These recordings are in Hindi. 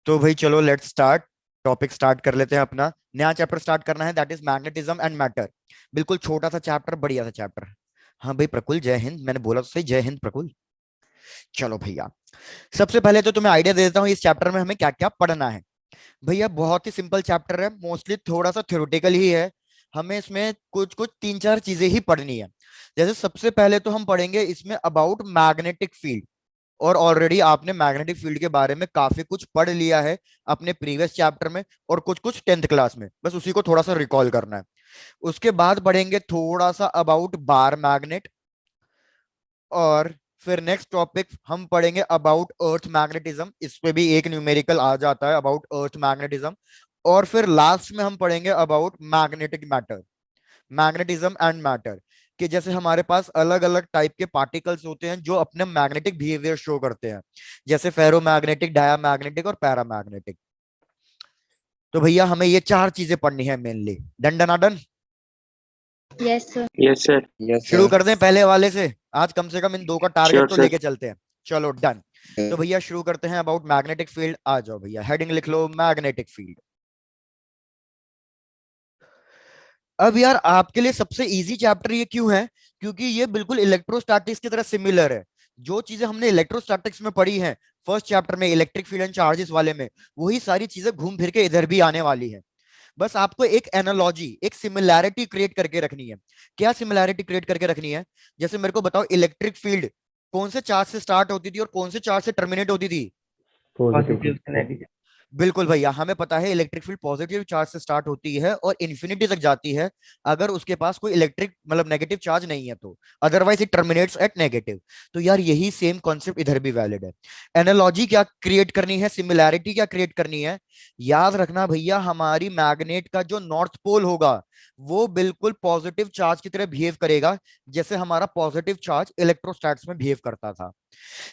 तो भाई चलो लेट्स स्टार्ट। टॉपिक स्टार्ट कर लेते हैं। अपना नया चैप्टर स्टार्ट करना है, that is magnetism and matter. बिल्कुल छोटा सा चैप्टर, बढ़िया सा चैप्टर। हाँ भाई प्रकुल, जय हिंद। मैंने बोला तो सही, जय हिंद प्रकुल। चलो भैया, सबसे पहले तो तुम्हें आइडिया दे देता हूँ इस चैप्टर में हमें क्या क्या पढ़ना है। भैया बहुत ही सिंपल चैप्टर है, मोस्टली थोड़ा सा थ्योरेटिकल ही है। हमें इसमें कुछ कुछ तीन चार चीजें ही पढ़नी है। जैसे सबसे पहले तो हम पढ़ेंगे इसमें अबाउट मैग्नेटिक फील्ड। और ऑलरेडी आपने मैग्नेटिक फील्ड के बारे में काफी कुछ पढ़ लिया है अपने प्रीवियस चैप्टर में, और कुछ कुछ टेंथ क्लास में, बस उसी को थोड़ा सा रिकॉल करना है। उसके बाद पढ़ेंगे थोड़ा सा अबाउट बार मैग्नेट। और फिर नेक्स्ट टॉपिक हम पढ़ेंगे अबाउट अर्थ मैग्नेटिज्म, इस पे भी एक न्यूमेरिकल आ जाता है अबाउट अर्थ मैग्नेटिज्म। और फिर लास्ट में हम पढ़ेंगे about magnetic matter, magnetism and matter. कि जैसे हमारे पास अलग अलग टाइप के पार्टिकल्स होते हैं जो अपने मैग्नेटिक बिहेवियर शो करते हैं, जैसे फेरोमैग्नेटिक, डायामैग्नेटिक और पैरामैग्नेटिक। तो भैया हमें ये चार चीजें पढ़नी है mainly. Done done done. Yes sir. Yes sir. Yes शुरू सर। कर दें पहले वाले से। आज कम से कम इन दो का टारगेट श्योर तो सर। लेके चलते हैं। चलो डन। तो भैया शुरू करते हैं अबाउट मैग्नेटिक फील्ड। आ जाओ भैया, हेडिंग लिख लो, मैग्नेटिक फील्ड। अब यार आपके लिए सबसे इजी चैप्टर ये क्यों है? क्योंकि ये बिल्कुल इलेक्ट्रोस्टैटिक्स की तरह सिमिलर है। जो चीजें हमने इलेक्ट्रोस्टैटिक्स में पढ़ी हैं फर्स्ट चैप्टर में, इलेक्ट्रिक फील्ड एंड चार्जेस वाले में, वही सारी चीजें घूम फिर के इधर भी आने वाली है। बस आपको एक एनालॉजी, एक सिमिलैरिटी क्रिएट करके रखनी है। क्या सिमिलैरिटी क्रिएट करके रखनी है? जैसे मेरे को बताओ, इलेक्ट्रिक फील्ड कौन से चार्ज से स्टार्ट होती थी और कौन से चार्ज से टर्मिनेट होती थी? पॉजिटिव। बिल्कुल भैया, हमें पता है इलेक्ट्रिक फील्ड पॉजिटिव चार्ज से स्टार्ट होती है और इन्फिनिटी तक जाती है, अगर उसके पास कोई इलेक्ट्रिक मतलब नेगेटिव चार्ज नहीं है तो। Otherwise it terminates at negative. तो यार यही सेम कॉन्सेप्ट इधर भी वैलिड है। एनालॉजी क्या क्रिएट करनी है, सिमिलैरिटी क्या क्रिएट करनी है? याद रखना भैया, हमारी मैग्नेट का जो नॉर्थ पोल होगा वो बिल्कुल पॉजिटिव चार्ज की तरह बिहेव करेगा, जैसे हमारा पॉजिटिव चार्ज इलेक्ट्रोस्टैट्स में बिहेव करता था।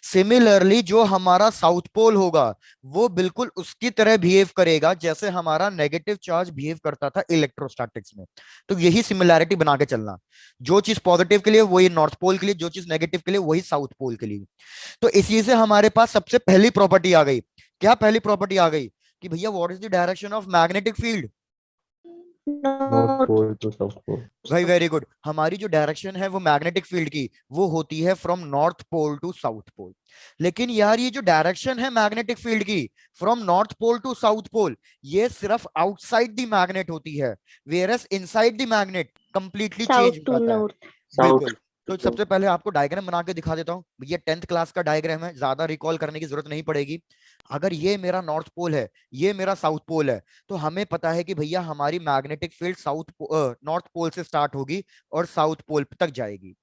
सिमिलरली जो हमारा साउथ पोल होगा वो बिल्कुल उसकी तरह बिहेव करेगा जैसे हमारा नेगेटिव चार्ज बिहेव करता था इलेक्ट्रोस्टैटिक्स में। तो यही सिमिलैरिटी बना के चलना। जो चीज पॉजिटिव के लिए वही नॉर्थ पोल के लिए, जो चीज नेगेटिव के लिए वही साउथ पोल के लिए। तो इसी से हमारे पास सबसे पहली प्रॉपर्टी आ गई। क्या पहली प्रॉपर्टी आ गई? कि भैया what is the direction of magnetic field? North pole to south pole. भाई वेरी गुड। हमारी जो डायरेक्शन है वो मैग्नेटिक फील्ड की, वो होती है from north pole to south pole. लेकिन यार ये जो डायरेक्शन है मैग्नेटिक फील्ड की from north pole to south pole, ये सिर्फ आउटसाइड द मैग्नेट होती है, whereas inside the magnet completely change south हो टू जाता है। नॉर्थ। बिल्कुल। साउथ। तो सबसे पहले आपको डायग्राम बना के दिखा देता हूँ। ये टेंथ क्लास का डायग्राम है, ज्यादा रिकॉल करने की जरूरत नहीं पड़ेगी। अगर ये मेरा नॉर्थ पोल है, ये मेरा साउथ पोल है, तो हमें पता है कि भैया हमारी मैग्नेटिक फील्ड नॉर्थ पोल से स्टार्ट होगी और साउथ पोल तक जाएगी।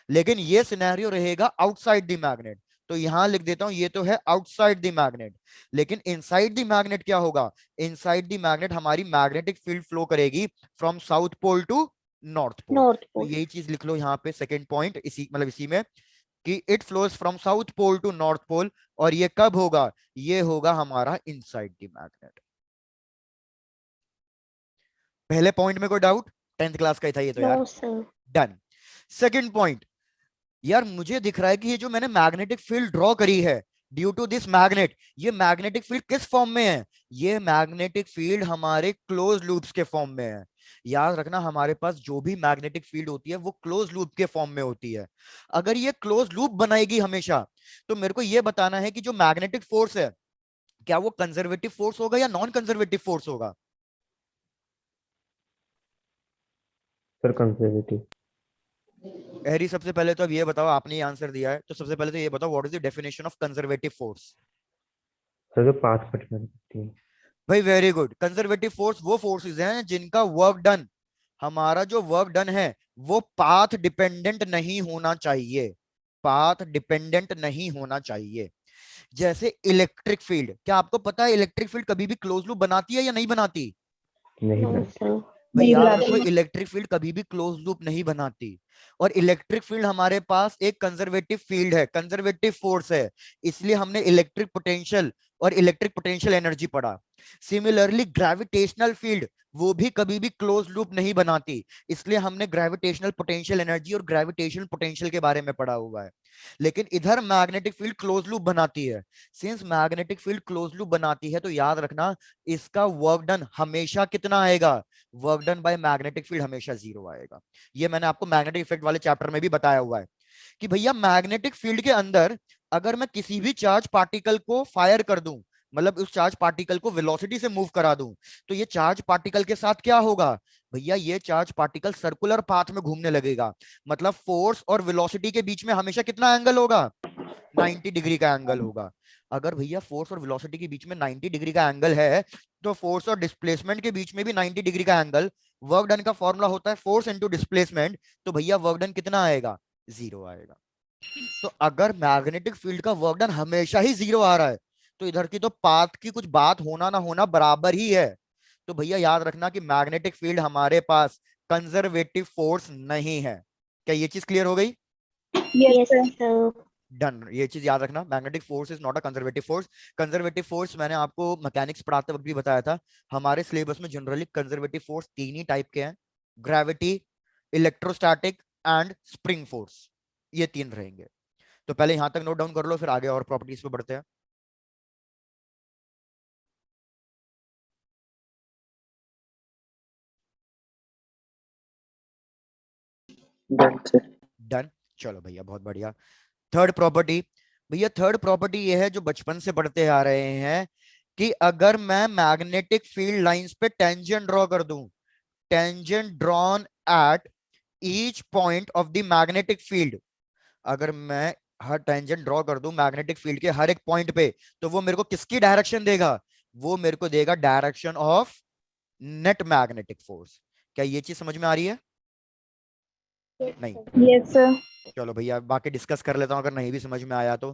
लेकिन ये सिनेरियो रहेगा आउटसाइड द मैग्नेट। तो यहां लिख देता हूं, ये तो है आउटसाइड द मैग्नेट। लेकिन इनसाइड द मैग्नेट क्या होगा? इनसाइड द मैग्नेट हमारी मैग्नेटिक फील्ड फ्लो करेगी from south pole to north pole. North तो पोल। यही चीज लिख लो यहाँ पे, सेकेंड पॉइंट, इसी मतलब इसी में, कि it flows from south pole to north pole. और ये कब होगा? ये होगा हमारा इनसाइड द मैग्नेट। पहले पॉइंट में कोई डाउट? टेंथ क्लास का ही था ये तो नो यार। सर। डन। सेकंड पॉइंट, यार मुझे दिख रहा है कि ये जो मैंने मैग्नेटिक फील्ड ड्रॉ करी है ड्यू टू दिस मैग्नेट, ये मैग्नेटिक फील्ड किस फॉर्म में है? ये मैग्नेटिक फील्ड हमारे क्लोज लूप्स के फॉर्म में है। याद रखना, हमारे पास जो भी मैग्नेटिक फील्ड होती है वो क्लोज लूप के फॉर्म में होती है। अगर ये क्लोज लूप बनाएगी हमेशा, तो मेरे को ये बताना है कि जो मैग्नेटिक फोर्स है, क्या वो कंजर्वेटिव फोर्स होगा या नॉन कंजर्वेटिव फोर्स होगा? Sir conservative. एरी सबसे पहले तो अब ये बताओ, आपने ये आंसर दिया है तो सबसे पहले तो ये बताओ, what is the definition of conservative force? Sir जो पाथ कट करती है। भाई वेरी गुड। कंजर्वेटिव फोर्स वो फोर्सेस हैं जिनका वर्क डन, हमारा जो वर्क डन है वो पाथ डिपेंडेंट नहीं होना चाहिए। पाथ डिपेंडेंट नहीं होना चाहिए। जैसे इलेक्ट्रिक फील्ड, क्या आपको पता है इलेक्ट्रिक फील्ड कभी भी क्लोज लूप बनाती है या नहीं बनाती? नहीं नो सर। सर। भाई नहीं याद बनाती। रखो, इलेक्ट्रिक फील्ड कभी भी क्लोज लूप नहीं बनाती। और इलेक्ट्रिक फील्ड हमारे पास एक कंजर्वेटिव फील्ड है, कंजर्वेटिव फोर्स है। इसलिए हमने इलेक्ट्रिक पोटेंशियल और इलेक्ट्रिक पोटेंशियल एनर्जी पढ़ा। सिमिलरली ग्रेविटेशनल फील्ड वो भी कभी भी क्लोज लूप नहीं बनाती, इसलिए हमने ग्रेविटेशनल पोटेंशियल एनर्जी और ग्रेविटेशनल पोटेंशियल के बारे में पढ़ा हुआ है। लेकिन इधर मैग्नेटिक फील्ड क्लोज लूप बनाती है। Since magnetic field close loop बनाती है तो याद रखना इसका वर्क डन हमेशा कितना आएगा, work done by magnetic field हमेशा 0 आएगा। ये मैंने आपको मैग्नेटिक इफेक्ट वाले चैप्टर में भी बताया हुआ है कि भैया मैग्नेटिक फील्ड के अंदर अगर मैं किसी भी चार्ज पार्टिकल को फायर कर दूं, मतलब उस चार्ज पार्टिकल को वेलोसिटी से मूव करा दूं, तो ये चार्ज पार्टिकल के साथ क्या होगा भैया, ये चार्ज पार्टिकल सर्कुलर पाथ में घूमने लगेगा। मतलब फोर्स और वेलोसिटी के बीच में हमेशा कितना एंगल होगा, 90 डिग्री का एंगल होगा। अगर भैया फोर्स और वेलोसिटी के बीच में 90 डिग्री का एंगल है तो फोर्स और डिस्प्लेसमेंट के बीच में भी 90 डिग्री का एंगल, वर्क डन का फॉर्मूला होता है फोर्स इनटू डिस्प्लेसमेंट, तो भैया वर्क डन कितना आएगा, 0 आएगा। तो अगर मैग्नेटिक फील्ड का वर्क डन हमेशा ही 0 आ रहा है तो इधर की तो पाथ की कुछ बात होना ना होना बराबर ही है। तो भैया याद रखना कि मैग्नेटिक फील्ड हमारे पास कंजर्वेटिव फोर्स नहीं है। क्या ये चीज क्लियर हो गई? Yes, sir. डन, ये चीज याद रखना, magnetic force is not a conservative force. Conservative force मैंने आपको मैकेनिक्स पढ़ाते वक्त भी बताया था, हमारे सिलेबस में जनरली कंजर्वेटिव फोर्स 3 ही टाइप के हैं, gravity, electrostatic and spring force, ये 3 रहेंगे। तो पहले यहां तक नोट डाउन कर लो, फिर आगे और प्रॉपर्टीज पे बढ़ते हैं। Done sir. डन, चलो भैया बहुत बढ़िया। थर्ड प्रॉपर्टी, भैया थर्ड प्रॉपर्टी ये है जो बचपन से पढ़ते आ रहे हैं कि अगर मैं मैग्नेटिक फील्ड लाइंस पे टेंजेंट ड्रॉ कर दूं, tangent drawn at each point of the magnetic field, अगर मैं हर टेंजेंट ड्रॉ कर दूं मैग्नेटिक फील्ड के हर एक पॉइंट पे, तो वो मेरे को किसकी डायरेक्शन देगा, वो मेरे को देगा direction of net magnetic force. क्या ये चीज समझ में आ रही है? नहीं? Yes, sir. चलो भैया बाकी डिस्कस कर लेता हूं अगर नहीं भी समझ में आया तो।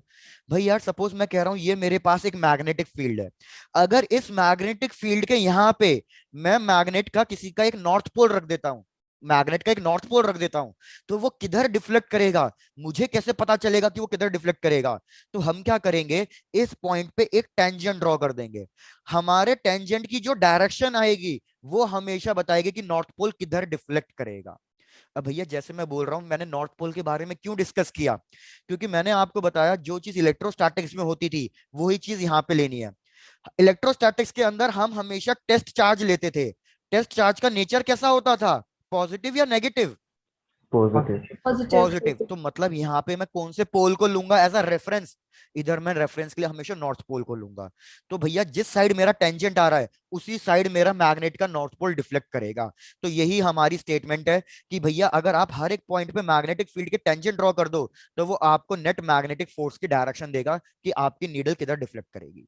भाई यार सपोज मैं कह रहा हूं ये मेरे पास एक मैग्नेटिक फील्ड है, अगर इस मैग्नेटिक फील्ड के यहां पे मैं मैग्नेट का किसी का एक नॉर्थ पोल रख देता हूं, मैग्नेट का एक नॉर्थ पोल रख देता हूं, तो वो किधर डिफ्लेक्ट करेगा, मुझे कैसे पता चलेगा कि वो किधर डिफ्लेक्ट करेगा? तो हम क्या करेंगे, इस पॉइंट पे एक टेंजेंट ड्रॉ कर देंगे, हमारे टेंजेंट की जो डायरेक्शन आएगी वो हमेशा बताएगी कि नॉर्थ पोल किधर डिफ्लेक्ट करेगा। अब भैया जैसे मैं बोल रहा हूं, मैंने नॉर्थ पोल के बारे में क्यों डिस्कस किया, क्योंकि मैंने आपको बताया जो चीज इलेक्ट्रोस्टैटिक्स में होती थी वही चीज यहाँ पे लेनी है। इलेक्ट्रोस्टैटिक्स के अंदर हम हमेशा टेस्ट चार्ज लेते थे, टेस्ट चार्ज का नेचर कैसा होता था, पॉजिटिव या नेगेटिव? पॉजिटिव। पॉजिटिव। तो मतलब यहाँ पे मैं कौन से पोल को लूंगा एज अ रेफरेंस, इधर मैं रेफरेंस के लिए हमेशा नॉर्थ पोल को लूंगा। तो भैया जिस साइड मेरा टेंजेंट आ रहा है उसी साइड मेरा मैग्नेट का नॉर्थ पोल डिफ्लेक्ट करेगा। तो यही हमारी स्टेटमेंट है कि भैया अगर आप हर एक पॉइंट पे मैग्नेटिक फील्ड के टेंजेंट ड्रॉ कर दो तो वो आपको नेट मैग्नेटिक फोर्स की डायरेक्शन देगा कि आपकी नीडल किधर डिफ्लेक्ट करेगी।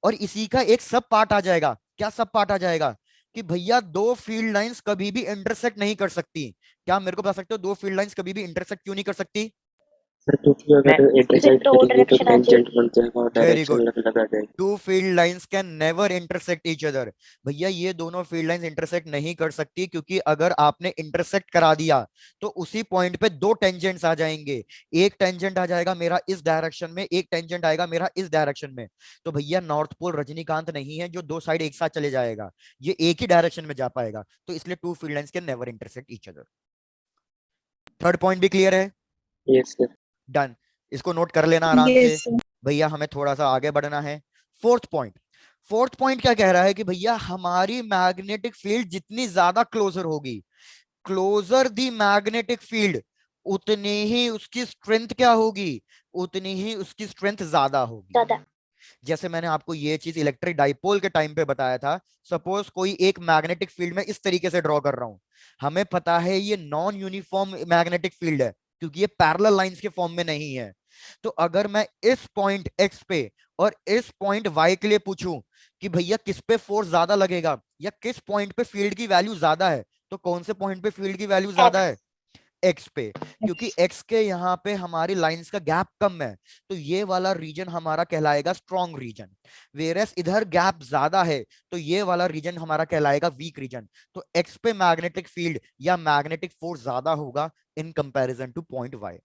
और इसी का एक सब पार्ट आ जाएगा, क्या सब पार्ट आ जाएगा, कि भैया दो फील्ड लाइंस कभी भी इंटरसेक्ट नहीं कर सकती। क्या मेरे को बता सकते हो दो फील्ड लाइंस कभी भी इंटरसेक्ट क्यों नहीं कर सकती? सर क्योंकि अगर इंटरसेक्ट दो करेगी तो डायरेक्शन आ टेंजेंट बन जाएगा और वेरी डायरेक्शन गुड, लगा जाएगी। Two field lines can never intersect each other. भैया ये दोनों फील्ड लाइंस इंटरसेक्ट नहीं कर सकती, क्योंकि अगर आपने इंटरसेक्ट करा दिया तो उसी पॉइंट पे दो टेंजेंट्स आ जाएंगे, एक टेंजेंट आ जाएगा मेरा इस डायरेक्शन में, एक टेंजेंट आएगा मेरा इस डायरेक्शन में। तो भैया नॉर्थ पोल रजनीकांत नहीं है जो दो साइड एक साथ चले जाएगा, ये एक ही डायरेक्शन में जा पाएगा। तो इसलिए two field lines can never intersect each other. Third point भी क्लियर है? Yes sir. डन, इसको नोट कर लेना आराम से। Yes, sir. भैया हमें थोड़ा सा आगे बढ़ना है। फोर्थ पॉइंट, फोर्थ पॉइंट क्या कह रहा है कि भैया हमारी मैग्नेटिक फील्ड जितनी ज्यादा क्लोजर होगी, क्लोजर दी मैग्नेटिक फील्ड, उतनी ही उसकी स्ट्रेंथ क्या होगी, उतनी ही उसकी स्ट्रेंथ ज्यादा होगी। ज्यादा। जैसे मैंने आपको ये चीज इलेक्ट्रिक डाइपोल के टाइम पे बताया था, सपोज कोई एक मैग्नेटिक फील्ड में इस तरीके से ड्रॉ कर रहा हूं, हमें पता है ये नॉन यूनिफॉर्म मैग्नेटिक फील्ड है क्योंकि ये पैरेलल लाइंस के फॉर्म में नहीं है। तो अगर मैं इस पॉइंट एक्स पे और इस पॉइंट वाई के लिए पूछूं कि भैया किस पे फोर्स ज्यादा लगेगा या किस पॉइंट पे फील्ड की वैल्यू ज्यादा है, तो कौन से पॉइंट पे फील्ड की वैल्यू ज्यादा है, एक्स पे, क्योंकि एक्स के यहाँ पे हमारी लाइंस का गैप कम है, तो ये वाला रीजन हमारा कहलाएगा स्ट्रॉन्ग रीजन। वेरस इधर गैप ज्यादा है तो ये वाला रीजन हमारा कहलाएगा वीक रीजन। तो एक्स पे मैग्नेटिक फील्ड या मैग्नेटिक फोर्स ज्यादा होगा in comparison to point Y.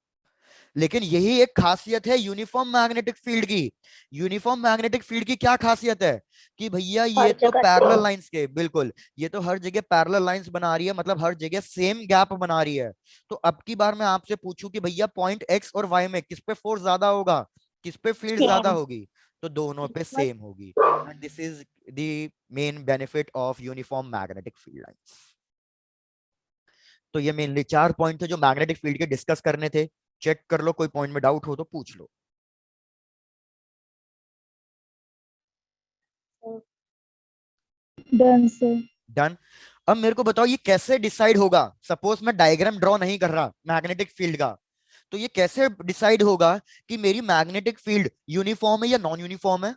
लेकिन यही एक खासियत है यूनिफॉर्म मैग्नेटिक फील्ड की। यूनिफॉर्म मैग्नेटिक फील्ड की क्या खासियत है कि भैया ये हर तो जगह पैरेलल same। लाइंस के, बिल्कुल ये तो हर जगह पैरेलल लाइंस बना रही है, मतलब हर जगह सेम गैप बना रही है। तो अब की बार मैं आपसे पूछूं कि भैया पॉइंट एक्स और वाई में किस पे फोर्स ज्यादा होगा, किस पे फील्ड ज्यादा Same। होगी, तो दोनों पे सेम होगी। And this is the main benefit of uniform magnetic field lines. तो ये मेनली 4 पॉइंट थे जो मैग्नेटिक फील्ड के डिस्कस करने थे। चेक कर लो, कोई पॉइंट में डाउट हो तो पूछ लो। Done sir। डन। अब मेरे को बताओ ये कैसे डिसाइड होगा, सपोज मैं डायग्राम ड्रॉ नहीं कर रहा मैग्नेटिक फील्ड का, तो ये कैसे डिसाइड होगा कि मेरी मैग्नेटिक फील्ड यूनिफॉर्म है या नॉन यूनिफॉर्म है?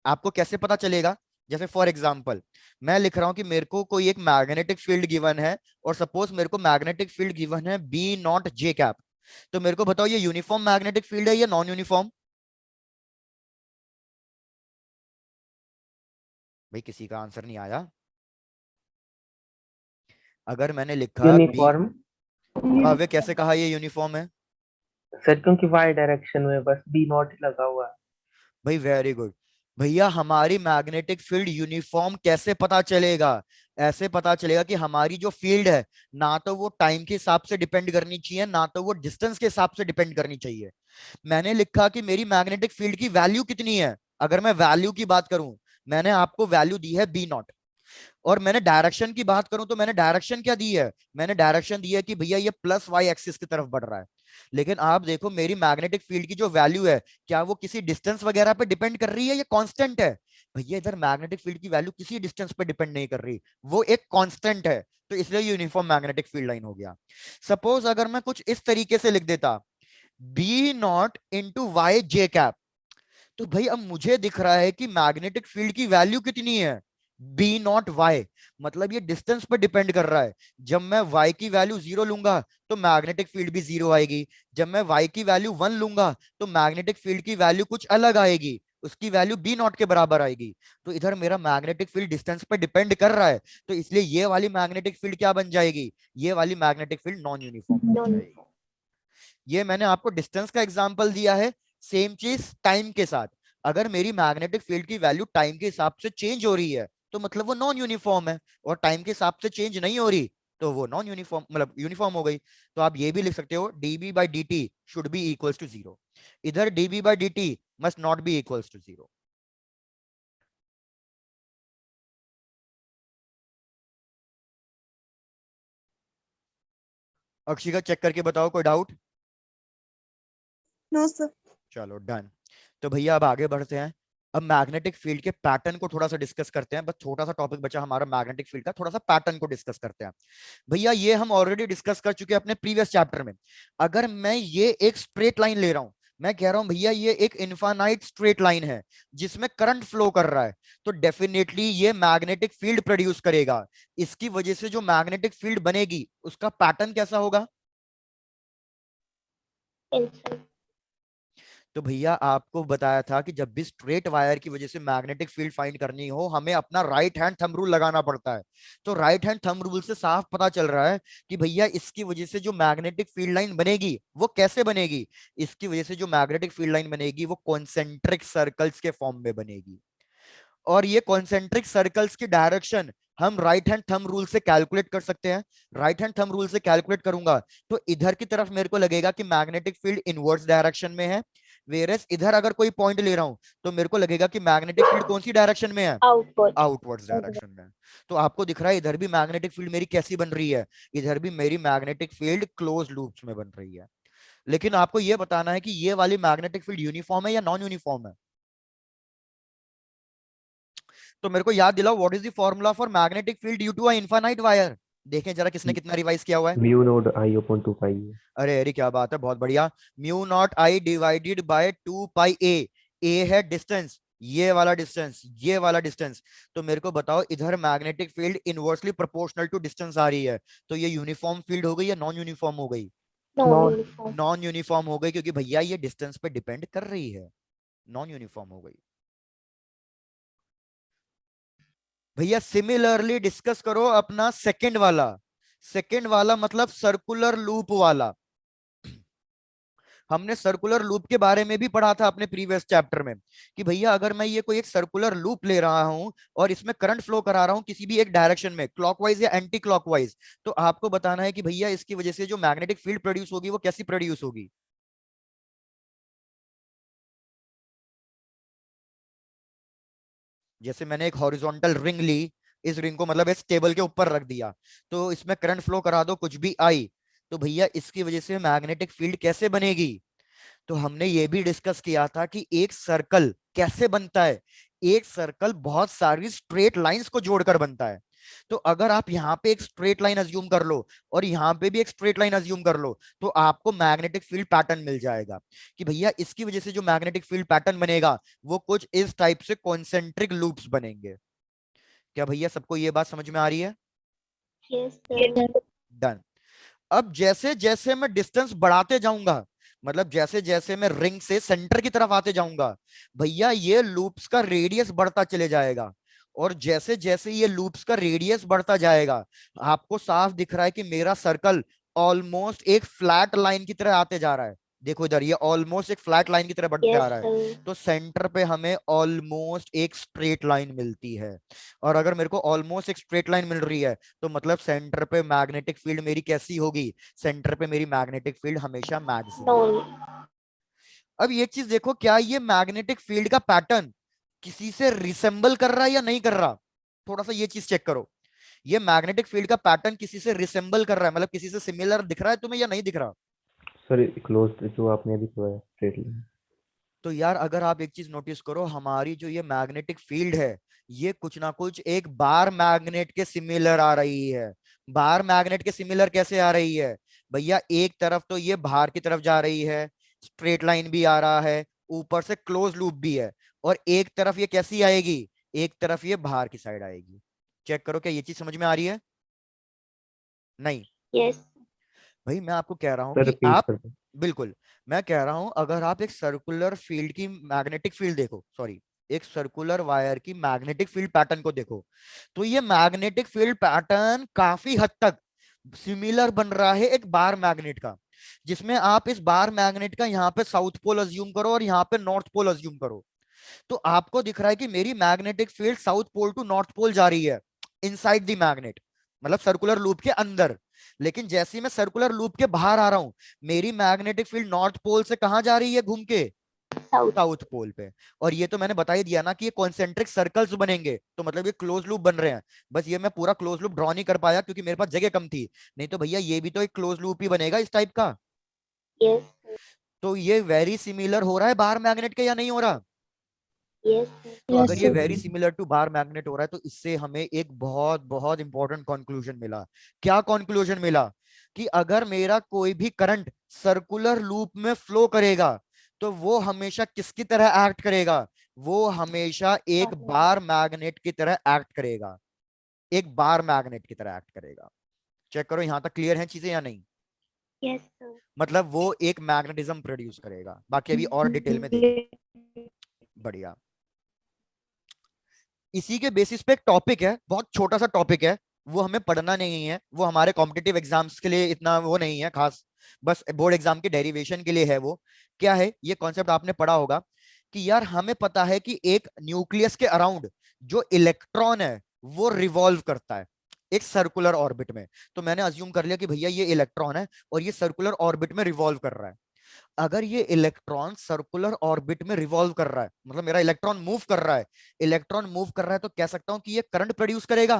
आपको कैसे पता चलेगा? जैसे फॉर एग्जांपल मैं लिख रहा हूं कि मेरे को कोई एक मैग्नेटिक फील्ड गिवन है, और सपोज मेरे को मैग्नेटिक फील्ड गिवन है बी नॉट जे कैप, तो मेरे को बताओ ये यूनिफॉर्म मैग्नेटिक फील्ड है या नॉन यूनिफॉर्म? भाई किसी का आंसर नहीं आया। अगर मैंने लिखा बी, यूनिफॉर्म। भव्य कैसे कहा ये यूनिफॉर्म है? सर क्योंकि वाई डायरेक्शन में बस बी नॉट लगा हुआ है। भाई वेरी गुड। भैया हमारी मैग्नेटिक फील्ड यूनिफॉर्म कैसे पता चलेगा? ऐसे पता चलेगा कि हमारी जो फील्ड है ना तो वो टाइम के हिसाब से डिपेंड करनी चाहिए, ना तो वो डिस्टेंस के हिसाब से डिपेंड करनी चाहिए। मैंने लिखा कि मेरी मैग्नेटिक फील्ड की वैल्यू कितनी है। अगर मैं वैल्यू की बात करूं, मैंने आपको वैल्यू दी है बी नॉट। और मैंने डायरेक्शन की बात करूं तो मैंने डायरेक्शन क्या दी है? मैंने डायरेक्शन दी है कि भैया ये प्लस वाई एक्सिस की तरफ बढ़ रहा है। लेकिन आप देखो मेरी मैग्नेटिक फील्ड की जो वैल्यू है, क्या वो किसी डिस्टेंस वगैरह पे डिपेंड कर रही है या कांस्टेंट है? भैया इधर मैग्नेटिक फील्ड की वैल्यू किसी डिस्टेंस पे डिपेंड नहीं कर रही, वो एक कांस्टेंट है। तो इसलिए यूनिफॉर्म मैग्नेटिक फील्ड लाइन हो गया। सपोज अगर मैं कुछ इस तरीके से लिख देता, B naught into Y J cap, तो भाई अब मुझे दिख रहा है कि मैग्नेटिक फील्ड की वैल्यू कितनी है, बी नॉट वाई, मतलब ये डिस्टेंस पर डिपेंड कर रहा है। जब मैं वाई की वैल्यू 0 लूंगा तो मैग्नेटिक फील्ड भी 0 आएगी, जब मैं वाई की वैल्यू 1 लूंगा तो मैग्नेटिक फील्ड की वैल्यू कुछ अलग आएगी, उसकी वैल्यू बी नॉट के बराबर आएगी। तो इधर मेरा मैग्नेटिक फील्ड डिस्टेंस पर डिपेंड कर रहा है, तो इसलिए ये वाली मैग्नेटिक फील्ड क्या बन जाएगी, ये वाली मैग्नेटिक फील्ड नॉन यूनिफॉर्म बन जाएगी। ये मैंने आपको डिस्टेंस का एग्जांपल दिया है। सेम चीज टाइम के साथ, अगर मेरी मैग्नेटिक फील्ड की वैल्यू टाइम के हिसाब से चेंज हो रही है तो मतलब वो नॉन यूनिफॉर्म है, और टाइम के हिसाब से चेंज नहीं हो रही तो वो नॉन यूनिफॉर्म मतलब यूनिफॉर्म हो गई। तो आप ये भी लिख सकते हो d B by d t should be equals to 0। इधर d B by d t must not be equals to 0। Akshika check करके बताओ, कोई डाउट? No sir। चलो डन। तो भैया अब आगे बढ़ते हैं। अब मैग्नेटिक फील्ड के पैटर्न को थोड़ा सा डिस्कस करते हैं, बस छोटा सा टॉपिक बचा हमारा मैग्नेटिक फील्ड का, थोड़ा सा पैटर्न को डिस्कस करते हैं। भैया ये हम ऑलरेडी डिस्कस कर चुके हैं अपने प्रीवियस चैप्टर में। अगर मैं ये एक स्ट्रेट लाइन ले रहा हूं, मैं कह रहा हूं भैया ये एक इनफाइनाइट स्ट्रेट लाइन है जिसमें करंट फ्लो कर रहा है, तो डेफिनेटली ये मैग्नेटिक फील्ड प्रोड्यूस करेगा। इसकी वजह से जो मैग्नेटिक फील्ड बनेगी उसका पैटर्न कैसा होगा? तो भैया आपको बताया था कि जब भी स्ट्रेट वायर की वजह से मैग्नेटिक फील्ड फाइंड करनी हो, हमें अपना राइट हैंड थंब रूल लगाना पड़ता है। तो राइट हैंड थंब रूल से साफ पता चल रहा है कि भैया इसकी वजह से जो मैग्नेटिक फील्ड लाइन बनेगी वो कैसे बनेगी। इसकी वजह से जो मैग्नेटिक फील्ड लाइन बनेगी वो कॉन्सेंट्रिक सर्कल्स के फॉर्म में बनेगी। और ये कॉन्सेंट्रिक सर्कल्स की डायरेक्शन हम राइट हैंड थंब रूल से कैलकुलेट कर सकते हैं। राइट हैंड थंब रूल से कैलकुलेट करूंगा तो इधर की तरफ मेरे को लगेगा कि मैग्नेटिक फील्ड इनवर्स डायरेक्शन में है, वेरस इधर अगर कोई पॉइंट ले रहा हूं तो मेरे को लगेगा कि मैग्नेटिक फील्ड कौन सी डायरेक्शन में है, Output। आउटवर्ड्स डायरेक्शन में। तो आपको दिख रहा है इधर भी मैग्नेटिक फील्ड मेरी कैसी बन रही है, इधर भी मेरी मैग्नेटिक फील्ड क्लोज लूप्स में बन रही है। लेकिन आपको यह बताना है कि ये वाली मैग्नेटिक फील्ड यूनिफॉर्म है या नॉन यूनिफॉर्म है। तो मेरे को याद दिलाओ, what is the formula for magnetic field due to a infinite wire? देखें जरा किसने कितना रिवाइज किया हुआ है। Mu naught I upon 2 pi है। अरे अरे क्या बात है, बहुत बढ़िया। Mu naught I divided by 2 pi A है डिस्टेंस, ये वाला डिस्टेंस, ये वाला डिस्टेंस। तो मेरे को बताओ इधर magnetic field inversely proportional to distance आ रही है, तो ये यूनिफॉर्म फील्ड हो गई या नॉन यूनिफॉर्म हो गई? नॉट। Non-uniform। नॉन यूनिफॉर्म हो गई, क्योंकि भैया ये डिस्टेंस पे डिपेंड कर रही है, नॉन यूनिफॉर्म हो गई। भैया सिमिलरली डिस्कस करो अपना सेकंड वाला। सेकेंड वाला मतलब सर्कुलर लूप वाला। हमने सर्कुलर लूप के बारे में भी पढ़ा था अपने प्रीवियस चैप्टर में कि भैया अगर मैं ये कोई एक सर्कुलर लूप ले रहा हूं और इसमें करंट फ्लो करा रहा हूं किसी भी एक डायरेक्शन में, क्लॉकवाइज या एंटी क्लॉकवाइज, तो आपको बताना है कि भैया इसकी वजह से जो मैग्नेटिक फील्ड प्रोड्यूस होगी वो कैसी प्रोड्यूस होगी। जैसे मैंने एक हॉरिजॉन्टल रिंग ली, इस रिंग को मतलब इस टेबल के ऊपर रख दिया, तो इसमें करंट फ्लो करा दो कुछ भी आई, तो भैया इसकी वजह से मैग्नेटिक फील्ड कैसे बनेगी। तो हमने ये भी डिस्कस किया था कि एक सर्कल कैसे बनता है। एक सर्कल बहुत सारी स्ट्रेट लाइंस को जोड़कर बनता है। तो अगर आप यहाँ पे एक स्ट्रेट लाइन अज्यूम कर लो और यहाँ पे भी एक स्ट्रेट लाइन अज्यूम कर लो, तो आपको मैग्नेटिक फील्ड पैटर्न मिल जाएगा कि भैया इसकी वजह से जो मैग्नेटिक फील्ड पैटर्न बनेगा वो कुछ इस टाइप से कॉन्सेंट्रिक लूप्स बनेंगे। क्या भैया सबको ये बात समझ में आ रही है? Yes, sir. डन। अब जैसे जैसे मैं डिस्टेंस बढ़ाते जाऊंगा, मतलब जैसे जैसे मैं रिंग से सेंटर की तरफ आते जाऊंगा, भैया ये लूप्स का रेडियस बढ़ता चले जाएगा। और जैसे जैसे ये लूप्स का रेडियस बढ़ता जाएगा, आपको साफ दिख रहा है कि मेरा सर्कल ऑलमोस्ट एक फ्लैट लाइन की तरह आते जा रहा है। देखो इधर, ये ऑलमोस्ट एक फ्लैट लाइन की तरह बढ़ते जा Yes, रहा है। sir. तो सेंटर पे हमें ऑलमोस्ट एक स्ट्रेट लाइन मिलती है। और अगर मेरे को ऑलमोस्ट एक स्ट्रेट लाइन मिल रही है, तो मतलब सेंटर पे मैग्नेटिक फील्ड मेरी कैसी होगी? सेंटर पे मेरी मैग्नेटिक फील्ड हमेशा मैक्सिमम। No. अब ये चीज देखो, क्या ये मैग्नेटिक फील्ड का पैटर्न किसी से रिसेंबल कर रहा है या नहीं कर रहा? थोड़ा सा ये चीज चेक करो। ये मैग्नेटिक फील्ड का पैटर्न किसी से रिसेंबल कर रहा है, मतलब किसी से सिमिलर दिख रहा है तुम्हें या नहीं दिख रहा? सर क्लोज जो आपने अभी बताया स्ट्रेट लाइन। तो यार अगर आप एक चीज नोटिस करो, हमारी जो ये मैग्नेटिक फील्ड है ये कुछ ना कुछ एक बार मैग्नेट के सिमिलर आ रही है। बार मैग्नेट के सिमिलर कैसे आ रही है? भैया एक तरफ तो ये बाहर की तरफ जा रही है, स्ट्रेट लाइन भी आ रहा है, ऊपर से क्लोज लूप भी है, और एक तरफ ये कैसी आएगी? एक तरफ ये बाहर की साइड आएगी। चेक करो, क्या ये चीज समझ में आ रही है? नहीं Yes. भाई, मैं आपको कह रहा हूं सर कि रिपीट आप, कर दो। बिल्कुल, मैं कह रहा हूं अगर आप एक सर्कुलर फील्ड की मैग्नेटिक फील्ड देखो, सॉरी, एक सर्कुलर वायर की मैग्नेटिक फील्ड पैटर्न को देखो, तो ये मैग्नेटिक फील्ड पैटर्न काफी हद तक सिमिलर बन रहा है एक बार मैग्नेट का, जिसमें आप इस बार मैग्नेट का यहाँ पे साउथ पोल अज्यूम करो और यहाँ पे नॉर्थ पोल अज्यूम करो, तो आपको दिख रहा है कि मेरी magnetic field south pole to north pole जा रही है इनसाइड द मैग्नेट, मतलब सर्कुलर लूप के अंदर। लेकिन जैसे ही मैं सर्कुलर लूप के बाहर आ रहा हूं, मेरी मैग्नेटिक फील्ड नॉर्थ पोल से कहां जा रही है घूम के? South. साउथ पोल पे। और ये तो मैंने बता ही दिया ना कि ये कॉन्सेंट्रिक सर्कल्स बनेंगे, तो मतलब ये क्लोज लूप बन रहे हैं। बस ये मैं पूरा क्लोज लूप ड्रॉ नहीं कर पाया क्योंकि मेरे पास जगह कम थी, नहीं तो भैया ये भी तो एक क्लोज लूप ही बनेगा इस टाइप का। Yes. तो ये वेरी सिमिलर हो रहा है बाहर मैग्नेट के या नहीं हो रहा? Yes. तो अगर ये very similar to bar magnet हो रहा है, तो इससे हमें एक बहुत बहुत इंपॉर्टेंट कंक्लूजन मिला। क्या कंक्लूजन मिला? कि अगर मेरा कोई भी करंट सर्कुलर लूप में फ्लो करेगा, तो वो हमेशा किसकी तरह एक्ट करेगा? वो हमेशा एक बार मैग्नेट की तरह एक्ट करेगा, एक बार मैग्नेट की तरह एक्ट करेगा। चेक करो यहां तक क्लियर है चीजें या नहीं? Yes, sir. मतलब वो एक मैग्नेटिज्म प्रोड्यूस करेगा। बाकी अभी और डिटेल में देखेंगे। बढ़िया। इसी के बेसिस पे एक टॉपिक है, बहुत छोटा सा टॉपिक है, वो हमें पढ़ना नहीं है, वो हमारे कॉम्पिटिटिव एग्जाम्स के लिए इतना वो नहीं है खास, बस बोर्ड एग्जाम के डेरिवेशन के लिए है। वो क्या है? ये कॉन्सेप्ट आपने पढ़ा होगा कि यार हमें पता है कि एक न्यूक्लियस के अराउंड जो इलेक्ट्रॉन है वो रिवॉल्व करता है एक सर्कुलर ऑर्बिट में। तो मैंने अज्यूम कर लिया कि भैया ये इलेक्ट्रॉन है और ये सर्कुलर ऑर्बिट में रिवॉल्व कर रहा है। अगर ये इलेक्ट्रॉन सर्कुलर ऑर्बिट में रिवॉल्व कर रहा है, मतलब मेरा इलेक्ट्रॉन मूव कर रहा है, इलेक्ट्रॉन मूव कर रहा है, तो कह सकता हूं कि ये करंट प्रोड्यूस करेगा।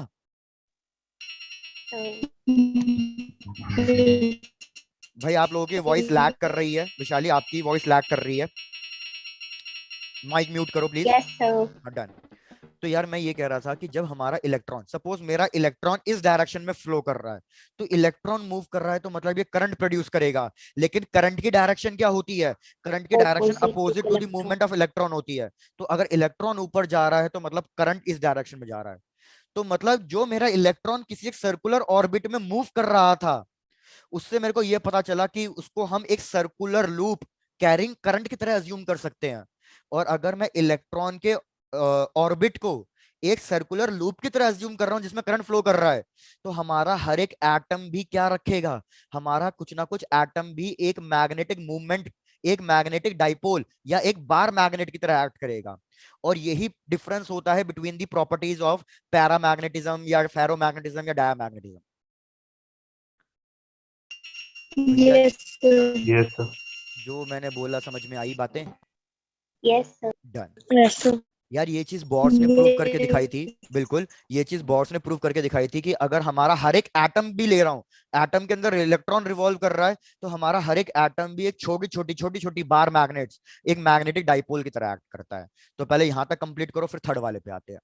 भाई आप लोगों की वॉइस लैग कर रही है, विशाली आपकी वॉइस लैग कर रही है, माइक म्यूट करो प्लीज। Yes, sir. डन। तो यार मैं ये कह रहा था कि जब हमारा इलेक्ट्रॉन, सपोज मेरा इलेक्ट्रॉन इस डायरेक्शन में फ्लो कर रहा है, तो इलेक्ट्रॉन मूव कर रहा है, तो मतलब ये करंट प्रोड्यूस करेगा। लेकिन करंट की डायरेक्शन क्या होती है? करंट की direction Opposite to opposite to the electron. Movement of electron होती है। तो अगर इलेक्ट्रॉन ऊपर जा रहा है, तो मतलब करंट इस डायरेक्शन में जा रहा है। तो मतलब जो मेरा इलेक्ट्रॉन किसी एक सर्कुलर ऑर्बिट में मूव कर रहा था, उससे मेरे को यह पता चला कि उसको हम एक सर्कुलर लूप कैरिंग करंट की तरह अज्यूम कर सकते हैं। और अगर मैं इलेक्ट्रॉन के ऑर्बिट को एक सर्कुलर लूप की तरह अज्यूम कर रहा हूं जिसमें करंट फ्लो कर रहा है, तो हमारा हर एक एटम भी क्या रखेगा, हमारा कुछ ना कुछ एटम भी एक मैग्नेटिक मूवमेंट, एक मैग्नेटिक डाइपोल या एक बार मैग्नेट की तरह एक्ट करेगा। और यही डिफरेंस होता है between the properties of paramagnetism या फेरोमैग्नेटिज्म या डायामैग्नेटिज्म। भैया Yes, sir. Yes, sir. जो मैंने बोला समझ में आई बातें? Yes, sir. Done. Yes, sir. यार ये चीज बॉर्स ने प्रूव करके दिखाई थी, बिल्कुल ये चीज बॉर्स ने प्रूव करके दिखाई थी कि अगर हमारा हर एक एटम भी ले रहा हूं, एटम के अंदर इलेक्ट्रॉन रिवॉल्व कर रहा है, तो हमारा हर एक एटम भी एक छोटी छोटी बार मैग्नेट्स, एक मैग्नेटिक डाइपोल की तरह एक्ट करता है। तो पहले यहां तक कंप्लीट करो, फिर थर्ड वाले पे आते हैं।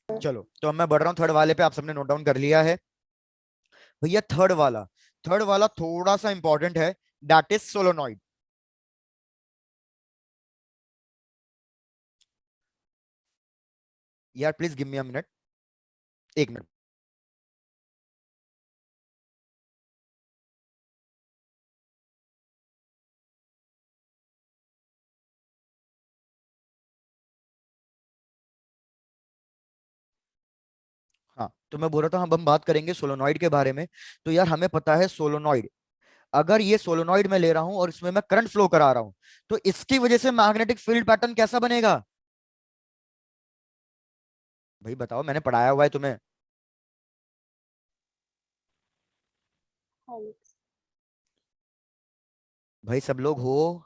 चलो तो अब मैं बढ़ रहा हूँ थर्ड वाले पे, आप सबने नोट डाउन कर लिया है? भैया थर्ड वाला थोड़ा सा इंपॉर्टेंट है, दैट इज सोलोनॉइड। यार please give me a minute, एक मिनट। हाँ तो मैं बोल रहा था हम बात करेंगे सोलोनॉइड के बारे में। तो यार हमें पता है सोलोनॉइड, अगर ये सोलोनॉइड में ले रहा हूं और इसमें मैं करंट फ्लो करा रहा हूं, तो इसकी वजह से मैग्नेटिक फील्ड पैटर्न कैसा बनेगा? भाई बताओ, मैंने पढ़ाया हुआ है तुम्हें। Thanks. भाई सब लोग हो?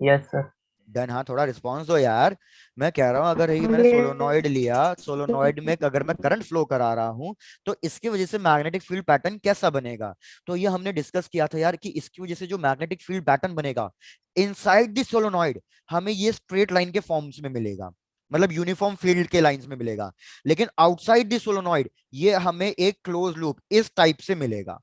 Yes, sir. डन। हाँ थोड़ा रिस्पॉन्स दो यार। मैं कह रहा हूं अगर ये मैंने सोलोनॉइड लिया, सोलोनॉइड में अगर मैं करंट फ्लो करा रहा हूं, तो इसकी वजह से मैग्नेटिक फील्ड पैटर्न कैसा बनेगा? तो ये हमने डिस्कस किया था यार कि इसकी वजह से जो मैग्नेटिक फील्ड पैटर्न बनेगा इनसाइड द सोलोनॉइड, हमें ये स्ट्रेट लाइन के फॉर्म्स में मिलेगा, मतलब यूनिफॉर्म फील्ड के लाइंस में मिलेगा। लेकिन आउटसाइड द सोलोनॉइड ये हमें एक क्लोज लूप इस टाइप से मिलेगा।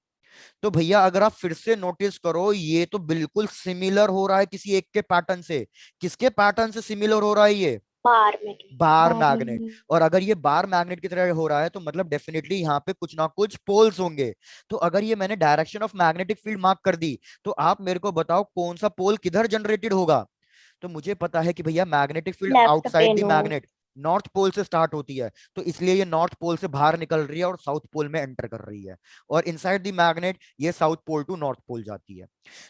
तो भैया अगर आप फिर से नोटिस करो, ये तो बिल्कुल सिमिलर हो रहा है किसी एक के पैटर्न से। किसके पैटर्न से सिमिलर हो रहा है ये? Bar magnet. Bar magnet. और अगर ये बार मैग्नेट की तरह हो रहा है, तो मतलब डेफिनेटली यहाँ पे कुछ ना कुछ पोल्स होंगे। तो अगर ये मैंने direction of magnetic field mark कर दी, तो आप मेरे को बताओ कौन सा पोल किधर जनरेटेड होगा? तो मुझे पता है कि भैया मैग्नेटिक फील्ड Left आउटसाइड पे the no. Magnet north pole से स्टार्ट होती है, तो इसलिए ये नॉर्थ पोल से बाहर निकल रही है और साउथ पोल में एंटर कर रही है। और इनसाइड द मैग्नेट ये south pole to north pole जाती है।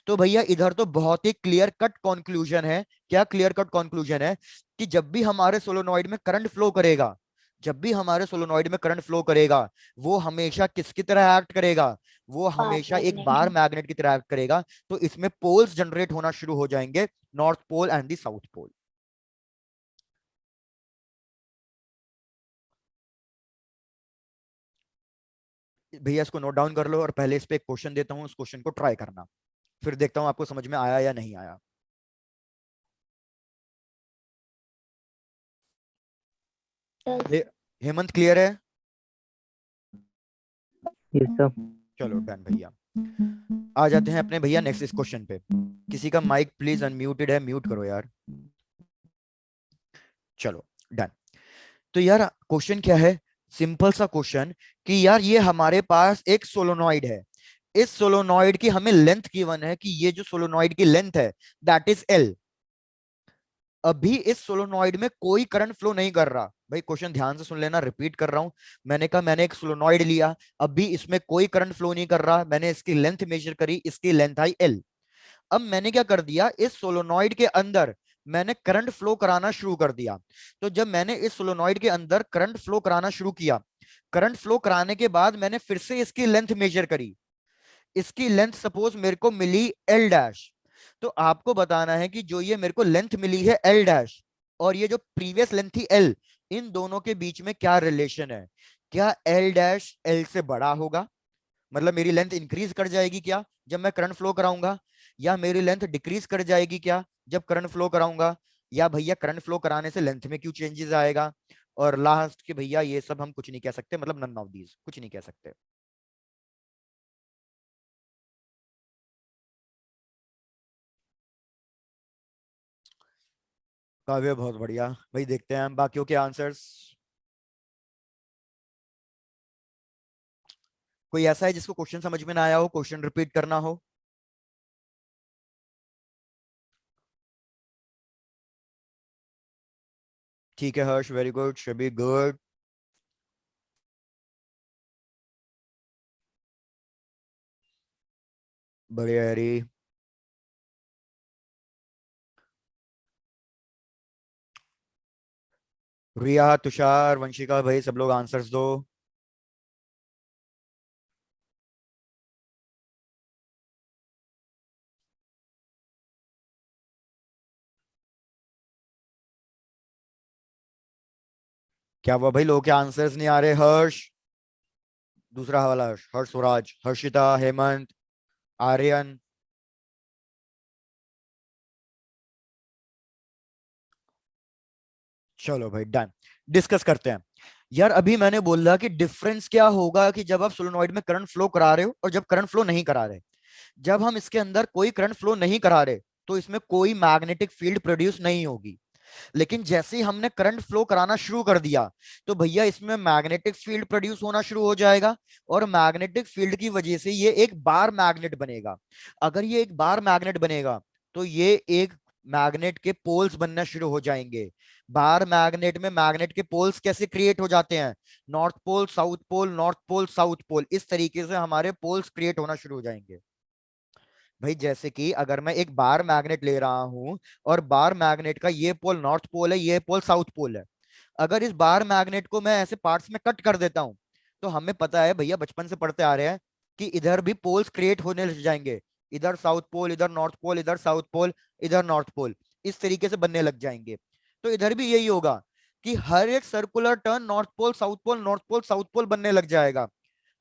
तो भैया इधर तो बहुत ही क्लियर कट कंक्लूजन है। क्या क्लियर कट कंक्लूजन है? कि जब भी हमारे सोलोनॉइड में करंट फ्लो करेगा, जब भी हमारे सोलोनॉइड में करंट फ्लो करेगा, वो हमेशा किसकी तरह एक्ट करेगा? वो Bar हमेशा एक magnet. बार मैग्नेट की तरह एक्ट करेगा। तो इसमें पोल्स जनरेट होना शुरू हो जाएंगे, north pole and the south pole. भैया इसको नोट डाउन कर लो, और पहले इस पे एक क्वेश्चन देता हूं, उस क्वेश्चन को ट्राई करना, फिर देखता हूं आपको समझ में आया या नहीं आया। Yes. हेमंत क्लियर है? Yes, sir. चलो डन भैया। आ जाते हैं अपने भैया नेक्स्ट इस क्वेश्चन पे। किसी का माइक प्लीज अनम्यूटेड है, म्यूट करो यार। चलो डन। तो यार क्वेश्चन क्या है? सिंपल सा क्वेश्चन कि यार ये हमारे पास एक सोलोनॉइड है, इस सोलोनॉइड की हमें लेंथ गिवन है कि ये जो सोलोनॉइड की लेंथ है दैट इज एल। अभी इस सोलोनॉइड में कोई करंट फ्लो नहीं कर रहा। भाई क्वेश्चन ध्यान से सुन लेना, रिपीट कर रहा हूं। मैंने कहा मैंने एक सोलोनॉइड लिया, अभी इसमें कोई करंट फ्लो नहीं कर रहा, मैंने इसकी लेंथ मेजर करी, इसकी लेंथ आई एल। अब मैंने क्या कर दिया, इस सोलोनॉइड के अंदर मैंने करंट फ्लो कराना शुरू कर दिया। तो जब मैंने इस सोलोनॉइड के अंदर करंट फ्लो कराना शुरू किया, करंट फ्लो कराने के बाद मैंने फिर से इसकी लेंथ मेजर करी, इसकी लेंथ सपोज मेरे को मिली एल डैश। तो आपको बताना है कि जो ये मेरे को लेंथ मिली है एल डैश, और ये जो प्रीवियस लेंथ थी एल, इन दोनों के बीच में क्या रिलेशन है? क्या एल डैश एल से बड़ा होगा, मतलब मेरी लेंथ इंक्रीज कर जाएगी क्या जब मैं करंट फ्लो कराऊंगा, या मेरी लेंथ डिक्रीज कर जाएगी क्या जब करंट फ्लो कराऊंगा, या भैया करंट फ्लो कराने से लेंथ में क्यों चेंजेस आएगा? और लास्ट के भैया ये सब हम कुछ नहीं कह सकते, मतलब नन ऑफ दीज, कुछ नहीं कह सकते। काव्य बहुत बढ़िया भाई। देखते हैं बाकियों के आंसर्स। कोई ऐसा है जिसको क्वेश्चन समझ में ना आया हो, क्वेश्चन रिपीट करना हो? ठीक है हर्ष, वेरी गुड। शबी गुड। बढ़िया हरी। रिया, तुषार, वंशिका भाई सब लोग आंसर्स दो। क्या हुआ भाई, लोगों के आंसर्स नहीं आ रहे? हर्ष, दूसरा वाला हर्ष, हर्ष स्वराज, हर्षिता, हेमंत, आर्यन। चलो भाई डन। डिस्कस करते हैं। यार अभी मैंने बोला कि डिफरेंस क्या होगा कि जब आप सोलेनॉइड में करंट फ्लो करा रहे हो और जब करंट फ्लो नहीं करा रहे। जब हम इसके अंदर कोई करंट फ्लो नहीं करा रहे तो इसमें कोई मैग्नेटिक फील्ड प्रोड्यूस नहीं होगी। लेकिन जैसे ही हमने करंट फ्लो कराना शुरू कर दिया तो भैया इसमें मैग्नेटिक फील्ड प्रोड्यूस होना शुरू हो जाएगा। और मैग्नेटिक फील्ड की वजह से ये एक बार मैग्नेट बनेगा। अगर ये एक बार मैग्नेट बनेगा तो ये एक मैग्नेट के पोल्स बनना शुरू हो जाएंगे। बार मैग्नेट में मैग्नेट के पोल्स कैसे क्रिएट हो जाते हैं? North pole south pole, north pole south pole, इस तरीके से हमारे पोल्स क्रिएट होना शुरू हो जाएंगे। भाई जैसे कि अगर मैं एक बार मैग्नेट ले रहा हूं और बार मैग्नेट का ये पोल नॉर्थ पोल है, ये पोल साउथ पोल है। अगर इस बार मैग्नेट को मैं ऐसे पार्ट्स में कट कर देता हूं तो हमें पता है भैया, बचपन से पढ़ते आ रहे हैं कि इधर भी पोल्स क्रिएट होने लग जाएंगे। इधर साउथ पोल, इधर नॉर्थ पोल, इधर साउथ पोल, इधर नॉर्थ पोल, इस तरीके से बनने लग जाएंगे। तो इधर भी यही होगा कि हर एक circular turn north pole south pole, north pole south pole बनने लग जाएगा।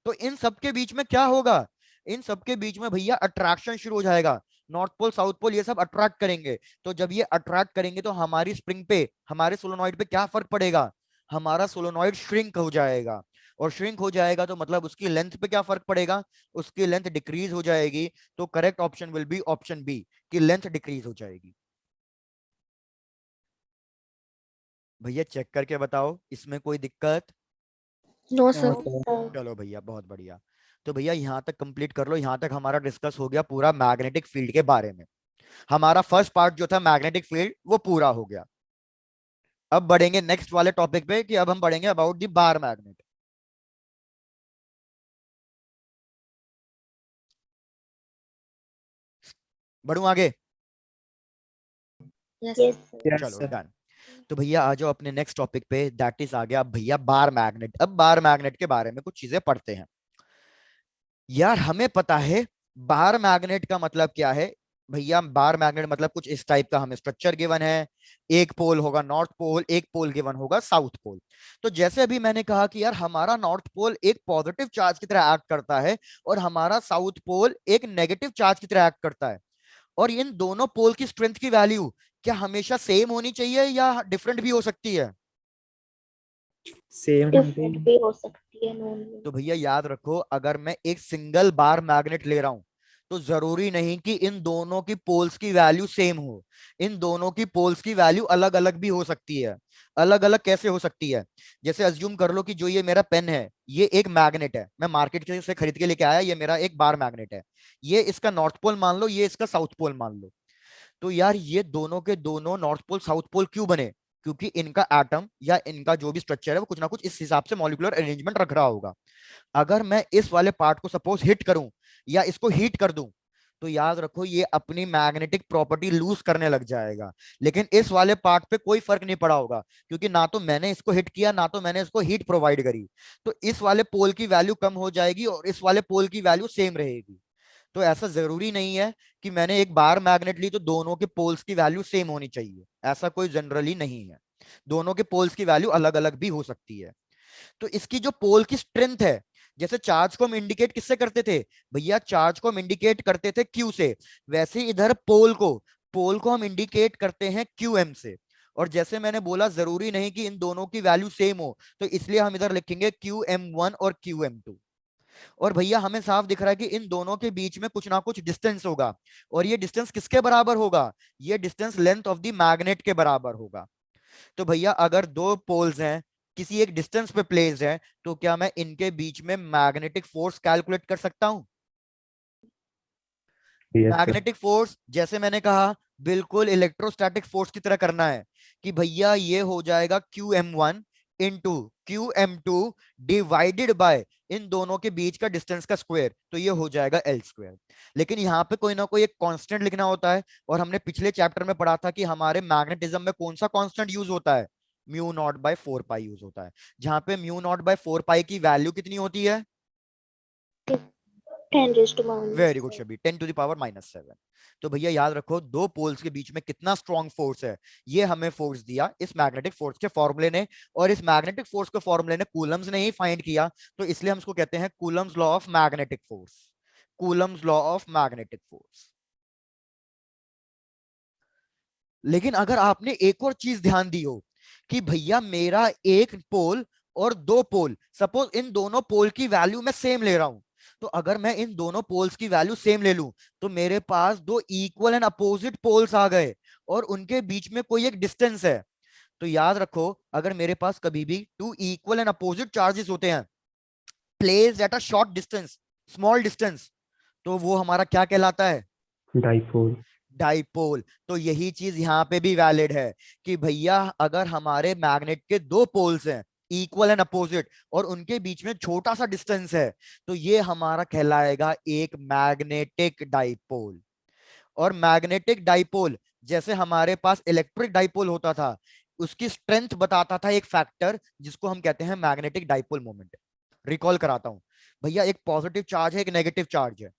तो इन सबके बीच में क्या होगा? इन सबके बीच में भैया अट्रैक्शन शुरू हो जाएगा। नॉर्थ पोल साउथ पोल ये सब अट्रैक्ट करेंगे। तो जब ये अट्रैक्ट करेंगे तो हमारी स्प्रिंग पे, हमारे सोलोनॉइड पे क्या फर्क पड़ेगा? हमारा सोलोनॉइड श्रिंक हो जाएगा। और श्रिंक हो जाएगा तो मतलब उसकी लेंथ पे क्या फर्क पड़ेगा? उसकी लेंथ डिक्रीज हो जाएगी। तो correct option will be option B, कि लेंथ डिक्रीज हो जाएगी। भैया चेक करके बताओ इसमें कोई दिक्कत? No, हाँ sir. सर। चलो भैया बहुत बढ़िया। तो भैया यहाँ तक कंप्लीट कर लो। यहाँ तक हमारा डिस्कस हो गया पूरा मैग्नेटिक फील्ड के बारे में। हमारा फर्स्ट पार्ट जो था मैग्नेटिक फील्ड वो पूरा हो गया। अब बढ़ेंगे नेक्स्ट वाले टॉपिक पे कि अब हम बढ़ेंगे अबाउट द बार मैग्नेट। बढ़ू आगे? Yes. Yes, sir. Yes, चलो sir. डन। तो भैया आ जाओ अपने नेक्स्ट टॉपिक पे, दैट इज आ गया भैया बार मैग्नेट। अब बार मैग्नेट के बारे में कुछ चीजें पढ़ते हैं। यार हमें पता है बार मैग्नेट का मतलब क्या है। भैया बार मैग्नेट मतलब कुछ इस टाइप का हमें स्ट्रक्चर गिवन है। एक पोल होगा नॉर्थ पोल, एक पोल गिवन होगा साउथ पोल। तो जैसे अभी मैंने कहा कि यार हमारा नॉर्थ पोल एक पॉजिटिव चार्ज की तरह एक्ट करता है और हमारा साउथ पोल एक नेगेटिव चार्ज की तरह एक्ट करता है। और इन दोनों पोल की स्ट्रेंथ की वैल्यू क्या हमेशा सेम होनी चाहिए या डिफरेंट भी हो सकती है? सेम Different भी हो सकती है, known भी। तो भैया याद रखो, अगर मैं एक सिंगल बार मैग्नेट ले रहा हूं तो जरूरी नहीं कि इन दोनों की पोल्स की वैल्यू सेम हो। इन दोनों की पोल्स की वैल्यू अलग अलग भी हो सकती है। अलग अलग कैसे हो सकती है? जैसे अज्यूम कर लो कि जो ये मेरा पेन है ये एक मैग्नेट है, मैं मार्केट से खरीद के लेके आया, ये मेरा एक बार मैग्नेट है। ये इसका नॉर्थ पोल मान लो, ये इसका साउथ पोल मान लो। तो यार ये दोनों के दोनों नॉर्थ पोल साउथ पोल क्यों बने? क्योंकि इनका एटम या इनका जो भी स्ट्रक्चर है वो कुछ ना कुछ इस हिसाब से मॉलिक्यूलर अरेंजमेंट रख रहा होगा। अगर मैं इस वाले पार्ट को सपोज हिट करूं या इसको हीट कर दूं तो याद रखो ये अपनी मैग्नेटिक प्रॉपर्टी लूज करने लग जाएगा। लेकिन इस वाले पार्ट पे कोई फर्क नहीं पड़ा होगा क्योंकि ना तो मैंने इसको हिट किया ना तो मैंने इसको हीट प्रोवाइड करी। तो इस वाले पोल की वैल्यू कम हो जाएगी और इस वाले पोल की वैल्यू सेम रहेगी। तो ऐसा जरूरी नहीं है कि मैंने एक बार मैग्नेट ली तो दोनों के पोल्स की वैल्यू सेम होनी चाहिए। ऐसा कोई जनरली नहीं है। दोनों के पोल्स की वैल्यू अलग अलग भी हो सकती है। तो इसकी जो पोल की स्ट्रेंथ है, जैसे चार्ज को हम इंडिकेट किससे करते थे? भैया चार्ज को हम इंडिकेट करते थे क्यू से। वैसे ही इधर पोल को हम इंडिकेट करते हैं क्यू एम से। और जैसे मैंने बोला जरूरी नहीं कि इन दोनों की वैल्यू सेम हो, तो इसलिए हम इधर लिखेंगे क्यू एम वन और क्यू एम टू। और भैया हमें साफ दिख रहा है कि इन दोनों के बीच में कुछ ना कुछ डिस्टेंस होगा, और ये डिस्टेंस किसके बराबर होगा? ये distance length of the magnet के बराबर होगा। तो भैया अगर दो पोल्स हैं, किसी एक डिस्टेंस पे प्लेस्ड है, तो क्या मैं इनके बीच में मैग्नेटिक फोर्स कैलकुलेट कर सकता हूं? Yes sir. मैग्नेटिक फोर्स जैसे मैंने कहा बिल्कुल इलेक्ट्रोस्टैटिक फोर्स की तरह करना है कि भैया ये हो जाएगा QM1 into QM2 divided by इन दोनों के बीच का डिस्टेंस का स्क्वायर, तो ये हो जाएगा L स्क्वायर। लेकिन यहाँ पे कोई ना कोई एक कांस्टेंट लिखना होता है, और हमने पिछले चैप्टर में पढ़ा था कि हमारे मैग्नेटिज्म में कौन सा कांस्टेंट यूज होता है? म्यू नॉट बाय 4 पाई यूज होता है, जहां पे म्यू नॉट बाय 4 पाई की वैल्यू कितनी होती है? 10⁻⁻⁷ वेरी गुड शबी, 10⁻⁻⁷। तो भैया याद रखो दो पोल्स के बीच में कितना स्ट्रॉन्ग फोर्स है, ये हमें फोर्स दिया इस मैग्नेटिक फोर्स के फॉर्मूले ने, और इस मैग्नेटिक फोर्स के फॉर्मूले ने कूलम्स ने ही फाइंड किया, तो इसलिए हम इसको कहते हैं Coulomb's law of magnetic force. Coulomb's law of magnetic force. लेकिन अगर आपने एक और चीज ध्यान दी हो कि भैया मेरा एक पोल और दो पोल, सपोज इन दोनों पोल की वैल्यू मैं सेम ले रहा हूं, तो अगर मैं इन दोनों पोल्स की वैल्यू सेम ले लूं, तो मेरे पास दो इक्वल एंड अपोजिट पोल्स आ गए, और उनके बीच में कोई एक डिस्टेंस है। तो याद रखो अगर मेरे पास कभी भी two equal and opposite charges होते हैं placed at a short distance, small distance, तो वो हमारा क्या कहलाता है? डाइपोल। डाइपोल। तो यही चीज यहां पे भी वैलिड है कि भैया अगर हमारे मैग्नेट के दो पोल्स हैं इक्वल एंड अपोजिट, और उनके बीच में छोटा सा डिस्टेंस है, तो ये हमारा कहलाएगा एक मैग्नेटिक डाइपोल। और मैग्नेटिक डाइपोल जैसे हमारे पास इलेक्ट्रिक डाइपोल होता था, उसकी स्ट्रेंथ बताता था एक फैक्टर जिसको हम कहते हैं मैग्नेटिक डाइपोल मोमेंट। रिकॉल कराता हूं भैया, एक पॉजिटिव चार्ज है एक नेगेटिव चार्ज है,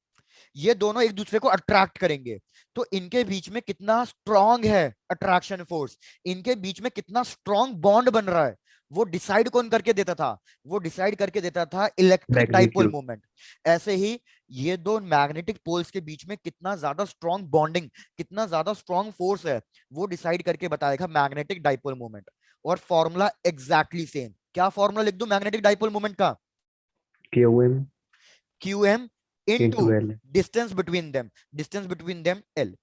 ये दोनों एक दूसरे को अट्रैक्ट करेंगे, तो इनके बीच में कितना स्ट्रॉन्ग है अट्रैक्शन फोर्स, इनके बीच में कितना स्ट्रॉन्ग बॉन्ड बन रहा है, वो डिसाइड कौन करके देता था? वो डिसाइड करके देता था इलेक्ट्रिक डाइपोल मैग्नीट्यूड। मोमेंट। ऐसे ही ये दो मैग्नेटिक पोल्स के बीच में कितना ज्यादा स्ट्रॉन्ग बॉन्डिंग, कितना ज्यादा स्ट्रॉन्ग फोर्स है, वो डिसाइड करके बताएगा मैग्नेटिक डाइपोल मोमेंट। और फॉर्मूला एग्जैक्टली सेम, क्या फॉर्मूला लिख दूं मैग्नेटिक डाइपोल मोमेंट का? QM QM into into L। Distance between them L।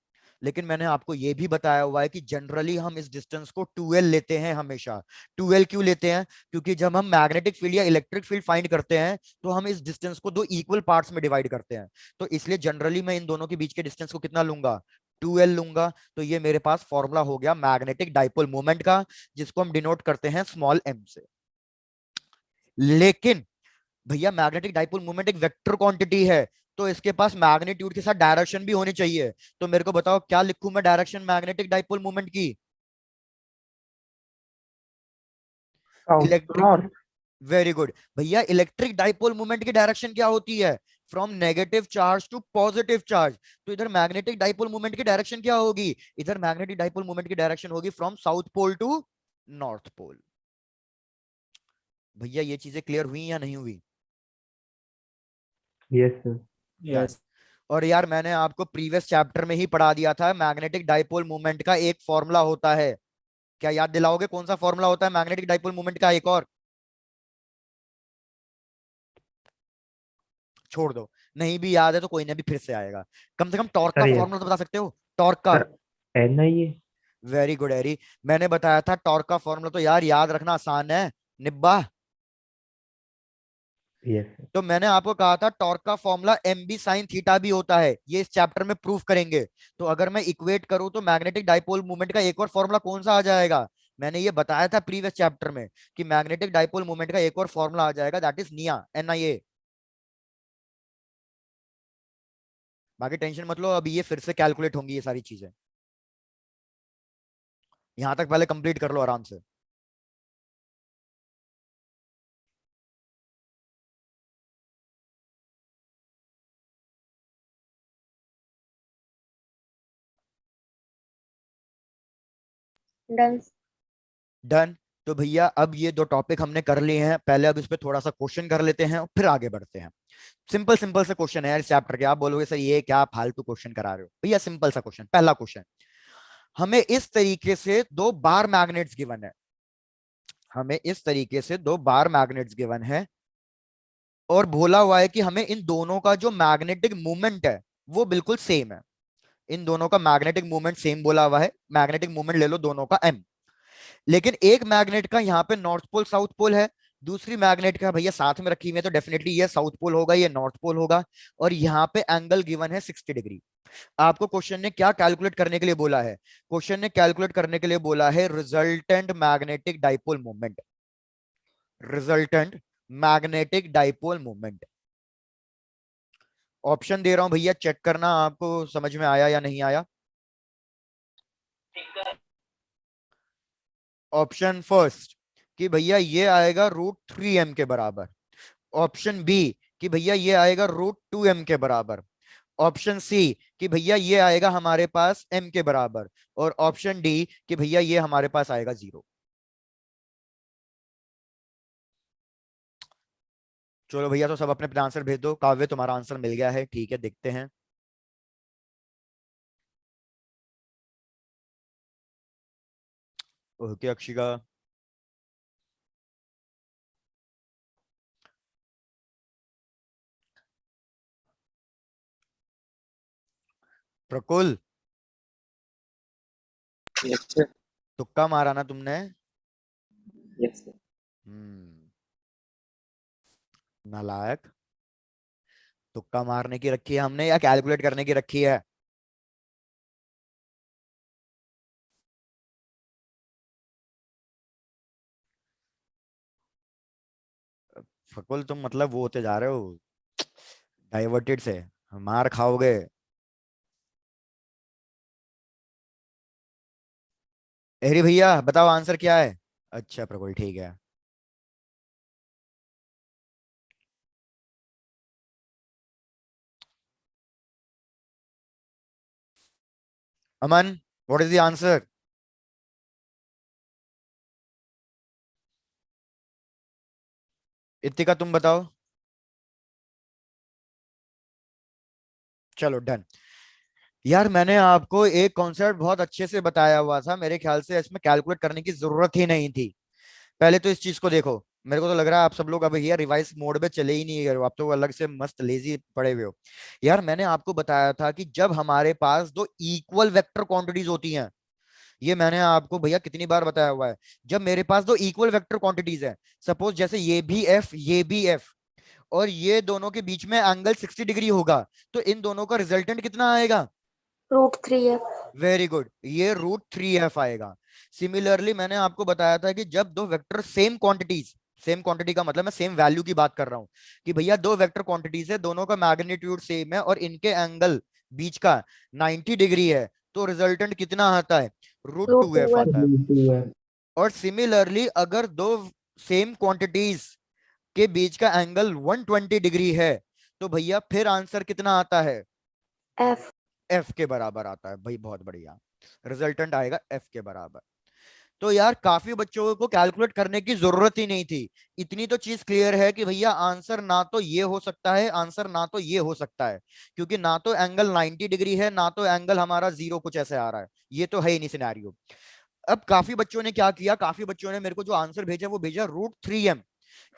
लेकिन मैंने आपको यह भी बताया हुआ है कि जनरली हम इस डिस्टेंस को 2L लेते हैं हमेशा। 2L क्यों लेते हैं? क्योंकि जब हम मैग्नेटिक फील्ड या इलेक्ट्रिक फील्ड फाइंड करते हैं, तो हम इस डिस्टेंस को दो इक्वल पार्ट्स में डिवाइड करते हैं, तो इसलिए जनरली मैं इन दोनों के बीच के डिस्टेंस को कितना लूंगा? 2L लूंगा। तो ये मेरे पास फॉर्मूला हो गया मैग्नेटिक डाइपोल मोमेंट का, जिसको हम डिनोट करते हैं स्मॉल m से। लेकिन भैया मैग्नेटिक डाइपोल मोमेंट एक वेक्टर क्वांटिटी है, तो इसके पास मैग्नीट्यूड के साथ डायरेक्शन भी होनी चाहिए। तो मेरे को बताओ क्या लिखूं मैं डायरेक्शन मैग्नेटिक डाइपोल मोमेंट की? South electric. North. Very good भैया, इलेक्ट्रिक डाइपोल मोमेंट की डायरेक्शन क्या होती है? From negative charge to positive charge. तो इधर मैग्नेटिक डाइपोल मोमेंट की डायरेक्शन क्या होगी? इधर मैग्नेटिक डाइपोल मोमेंट की डायरेक्शन होगी from south pole to north pole. भैया ये चीजें क्लियर हुई या नहीं हुई? Yes sir. Done. और यार मैंने आपको प्रीवियस चैप्टर में ही पढ़ा दिया था मैग्नेटिक डाइपोल मोमेंट का एक फॉर्मूला होता है, क्या याद दिलाओगे कौन सा फॉर्मूला होता है मैग्नेटिक डाइपोल मोमेंट का? एक और छोड़ दो, नहीं भी याद है तो कोई ना भी फिर से आएगा। कम से कम टॉर्क का सर ये फॉर्मूला तो बता सकते हो, टॉर्क का? Sir NIA। वेरी गुड एरी, मैंने बताया था टॉर्क का फॉर्मूला तो यार याद रखना आसान है निब्बा। Yes sir. तो मैंने आपको कहा था टॉर्क का फॉर्मूला mb sin थीटा भी होता है, ये इस चैप्टर में प्रूफ करेंगे। तो अगर मैं इक्वेट करूं तो मैग्नेटिक डाइपोल मूवमेंट का एक और फॉर्मूला कौन सा आ जाएगा? मैंने ये बताया था प्रीवियस चैप्टर में कि मैग्नेटिक डाइपोल मूवमेंट का एक और फॉर्मूला आ जाएगा, दैट इज निया, NIA। बाकी टेंशन मत लो, अभी ये फिर से कैलकुलेट होंगी ये सारी चीजें, यहां तक पहले कंप्लीट कर लो आराम से। डन। डन। तो भैया अब ये दो टॉपिक हमने कर लिए हैं, पहले अब इस पे थोड़ा सा क्वेश्चन कर लेते हैं और फिर आगे बढ़ते हैं। सिंपल सिंपल से क्वेश्चन है यार इस चैप्टर के, आप बोलोगे सर ये क्या फालतू क्वेश्चन करा रहे हो? भैया सिंपल सा क्वेश्चन, पहला क्वेश्चन, हमें इस तरीके से दो बार मैग्नेट्स गिवन है, हमें इस तरीके से दो बार मैग्नेट्स गिवन है, और बोला हुआ है कि हमें इन दोनों का जो मैग्नेटिक मूवमेंट है वो बिल्कुल सेम है। इन दोनों का मैग्नेटिक मूवमेंट सेम बोला हुआ है, मैग्नेटिक मूवमेंट ले लो दोनों का m। लेकिन एक मैग्नेट का यहाँ पे नॉर्थ पोल साउथ पोल है, दूसरी मैग्नेट का भैया साथ में रखी हुई है, तो डेफिनेटली ये साउथ पोल होगा, ये नॉर्थ पोल होगा। और यहाँ पे एंगल गिवन है 60 डिग्री। आपको क्वेश्चन ने क्या कैलकुलेट करने के लिए बोला है? क्वेश्चन ने कैलकुलेट करने के लिए बोला है resultant magnetic dipole movement. Resultant magnetic dipole movement. Option दे रहा हूं भैया, चेक करना आपको समझ में आया या नहीं आया। ऑप्शन फर्स्ट कि भैया ये आएगा √3m के बराबर। ऑप्शन बी कि भैया ये आएगा √2m के बराबर। ऑप्शन सी कि भैया ये आएगा हमारे पास m के बराबर। और ऑप्शन डी कि भैया ये हमारे पास आएगा 0। चलो भैया, तो सब अपने अपने आंसर भेज दो। काव्य तुम्हारा आंसर मिल गया है, ठीक है, देखते हैं। Okay Akshika. Prakul, yes sir. तुक्का मारा ना तुमने? Yes sir. नालायक। तुक्का मारने की रखी है हमने या कैलकुलेट करने की रखी है? प्रकुल तुम मतलब वो होते जा रहे हो डाइवर्टेड से, मार खाओगे। अरे भैया बताओ आंसर क्या है? अच्छा प्रकुल ठीक है। अमन, व्हाट इज द आंसर? इत्तिका तुम बताओ। चलो डन। यार मैंने आपको एक कॉन्सेप्ट बहुत अच्छे से बताया हुआ था, मेरे ख्याल से इसमें कैलकुलेट करने की जरूरत ही नहीं थी। पहले तो इस चीज को देखो, मेरे को तो लग रहा है आप सब लोग अब ये रिवाइज मोड में चले ही नहीं गए हो, आप तो अलग से मस्त लेजी पड़े हुए हो। यार मैंने आपको बताया था कि जब हमारे पास दो इक्वल वेक्टर क्वांटिटीज होती हैं, ये मैंने आपको भैया कितनी बार बताया हुआ है, जब मेरे पास दो इक्वल वेक्टर क्वांटिटीज है, सपोज जैसे ये भी एफ ये भी एफ, और ये दोनों के बीच में एंगल 60 डिग्री होगा, तो इन दोनों का रिजल्टेंट कितना आएगा? √3f। वेरी गुड, ये √3f आएगा। सिमिलरली मैंने आपको बताया था कि जब दो vector same quantities, same quantity का मतलब मैं सेम वैल्यू की बात कर रहा हूं, कि भैया दो वेक्टर क्वांटिटीज है, दोनों का मैग्नीट्यूड सेम है और इनके एंगल बीच का 90 डिग्री है, तो रिजल्टेंट कितना आता है? √2f √2f। आता है। और सिमिलरली अगर दो सेम क्वांटिटीज के बीच का एंगल 120 डिग्री है, तो भैया फिर आंसर कितना आता है? f। एफ के बराबर आता है भाई, बहुत बढ़िया। रिजल्टेंट आएगा एफ के बराबर। तो यार काफी बच्चों को कैलकुलेट करने की जरूरत ही नहीं थी। इतनी तो चीज क्लियर है कि भैया आंसर ना तो ये हो सकता है, आंसर ना तो ये हो सकता है, क्योंकि ना तो एंगल 90 डिग्री है ना तो एंगल हमारा 0 कुछ ऐसे आ रहा है, ये तो है ही नहीं सिनेरियो। अब काफी बच्चों ने क्या किया, काफी बच्चों ने मेरे को जो आंसर भेजा वो भेजा √3m,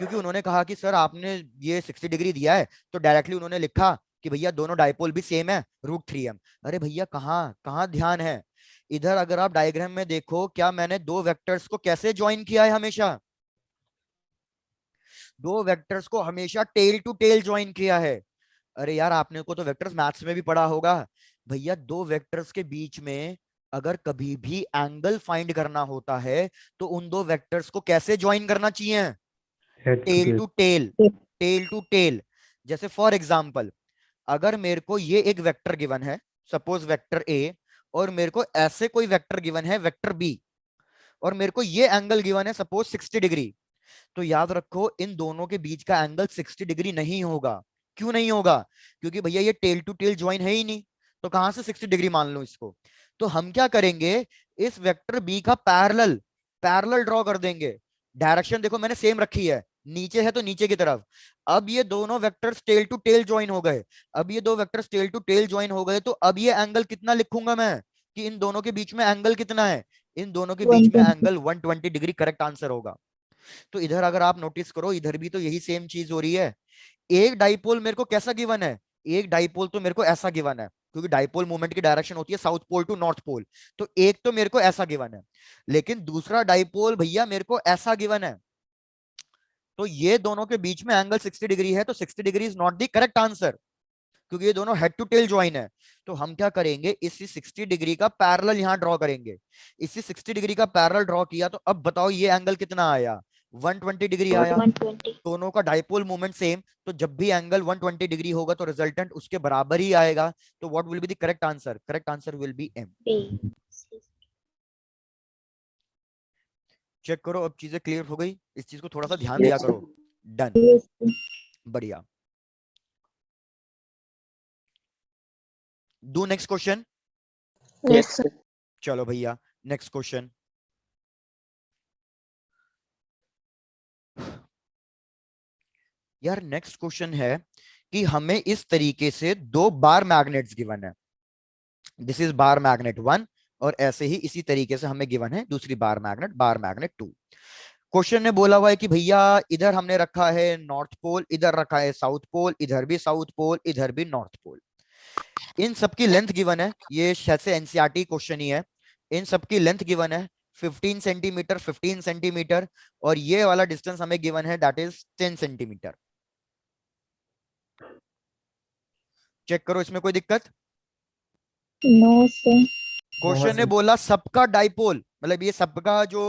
क्योंकि उन्होंने कहा कि सर आपने ये 60 डिग्री दिया है, तो डायरेक्टली उन्होंने लिखा कि भैया दोनों डायपोल भी सेम है, √3m। अरे भैया कहाँ कहाँ ध्यान है इधर? अगर आप डायग्राम में देखो, क्या मैंने दो वेक्टर्स को कैसे ज्वाइन किया है? हमेशा दो वेक्टर्स को हमेशा टेल टू टेल ज्वाइन किया है। अरे यार आपने को तो वेक्टर्स मैथ्स में भी पढ़ा होगा। भैया दो वेक्टर्स के बीच में अगर कभी भी एंगल फाइंड करना होता है, तो उन दो वेक्टर्स को कैसे ज्वाइन करना चाहिए? Tail to tail, tail to tail. जैसे फॉर एग्जाम्पल, अगर मेरे को ये एक वेक्टर गिवन है, सपोज वेक्टर ए, और मेरे को ऐसे कोई वेक्टर गिवन है वेक्टर बी, और मेरे को ये एंगल गिवन है सपोज 60 डिग्री, तो याद रखो इन दोनों के बीच का एंगल 60 डिग्री नहीं होगा। क्यों नहीं होगा? क्योंकि भैया ये टेल टू टेल ज्वाइन है ही नहीं, तो कहां से 60 डिग्री मान लो इसको? तो हम क्या करेंगे, इस वेक्टर बी का पैरेलल, पैरेलल ड्रॉ कर देंगे। डायरेक्शन देखो मैंने सेम रखी है, नीचे है तो नीचे की तरफ। अब ये दोनों vectors tail to tail join हो गए, अब ये दो vectors tail to tail join हो गए, तो अब ये एंगल कितना लिखूंगा मैं, कि इन दोनों के बीच में एंगल कितना है? इन दोनों के बीच में एंगल 120 डिग्री करेक्ट आंसर होगा। तो इधर अगर आप नोटिस करो, इधर भी तो यही सेम चीज हो रही है। एक डाइपोल मेरे को कैसा गिवन है, एक डाइपोल तो मेरे को ऐसा गिवन है, क्योंकि डाइपोल मूवमेंट की डायरेक्शन होती है south pole to north pole, तो एक तो मेरे को ऐसा गिवन है, लेकिन दूसरा डाइपोल भैया मेरे को ऐसा गिवन है। तो ये दोनों के बीच में एंगल 60 डिग्री है, तो 60 degree is not the correct answer, क्योंकि ये दोनों हेड टू टेल ज्वाइन है। तो हम क्या करेंगे, इसी 60 डिग्री का पैरेलल यहां ड्रॉ करेंगे। इसी 60 डिग्री का पैरेलल ड्रॉ किया, तो अब बताओ ये एंगल कितना आया, 120 डिग्री आया। 120. दोनों का डाइपोल मोमेंट सेम, तो जब भी एंगल 120 डिग्री होगा तो रिजल्टेंट उसके बराबर ही आएगा। तो what will be the correct answer, correct answer will be M. B. Check करो अब चीजें क्लियर हो गई, इस चीज को थोड़ा सा ध्यान Yes, दिया sir. करो। Done, Yes. बढ़िया। Do next question. Yes, sir. चलो भैया नेक्स्ट क्वेश्चन। यार नेक्स्ट क्वेश्चन है कि हमें इस तरीके से दो बार मैग्नेट्स गिवन है, दिस इज बार मैग्नेट 1, और ऐसे ही इसी तरीके से हमें गिवन है दूसरी बार मैग्नेट 2। क्वेश्चन ने बोला हुआ है कि भैया इधर हमने रखा है नॉर्थ पोल, इधर रखा है साउथ पोल, इधर भी साउथ पोल, इधर भी नॉर्थ पोल। इन सबकी लेंथ गिवन है, ये शायद से एनसीईआरटी क्वेश्चन ही है। इन सबकी लेंथ गिवन है 15 सेंटीमीटर 15 सेंटीमीटर, और ये वाला डिस्टेंस हमें गिवन है दैट इज 10 सेंटीमीटर। चेक करो इसमें कोई दिक्कत। No, sir. क्वेश्चन ने बोला सबका डाइपोल, मतलब ये सबका जो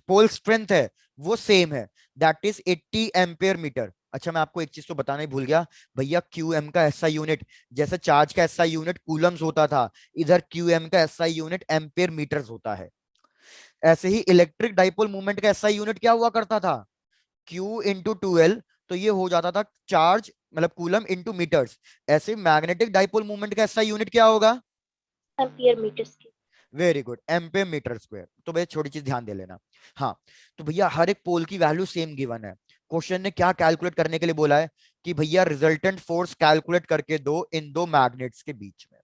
पोल स्ट्रेंथ है वो सेम है, दैट इज 80 एम्पियर मीटर। अच्छा मैं आपको एक चीज तो बताना ही भूल गया भैया, क्यूएम का एसआई यूनिट, जैसे चार्ज का एसआई यूनिट कूलम्स होता था, इधर क्यूएम का एसआई यूनिट एम्पियर मीटर्स होता है। ऐसे ही इलेक्ट्रिक डाइपोल मूवमेंट का एसआई यूनिट क्या हुआ करता था, Q इंटू 2L, तो ये हो जाता था चार्ज मतलब कूलम इंटू मीटर्स। ऐसे मैग्नेटिक डाइपोल मूवमेंट का एसआई यूनिट क्या होगा, Ampere meters. Very good, ampere metre square. तो भैया छोटी चीज ध्यान दे लेना। हाँ तो भैया हर एक पोल की वैल्यू सेम गिवन है। क्वेश्चन ने क्या कैलकुलेट करने के लिए बोला है कि भैया रिजल्टेंट फोर्स कैलकुलेट करके दो इन दो मैग्नेट्स के बीच में।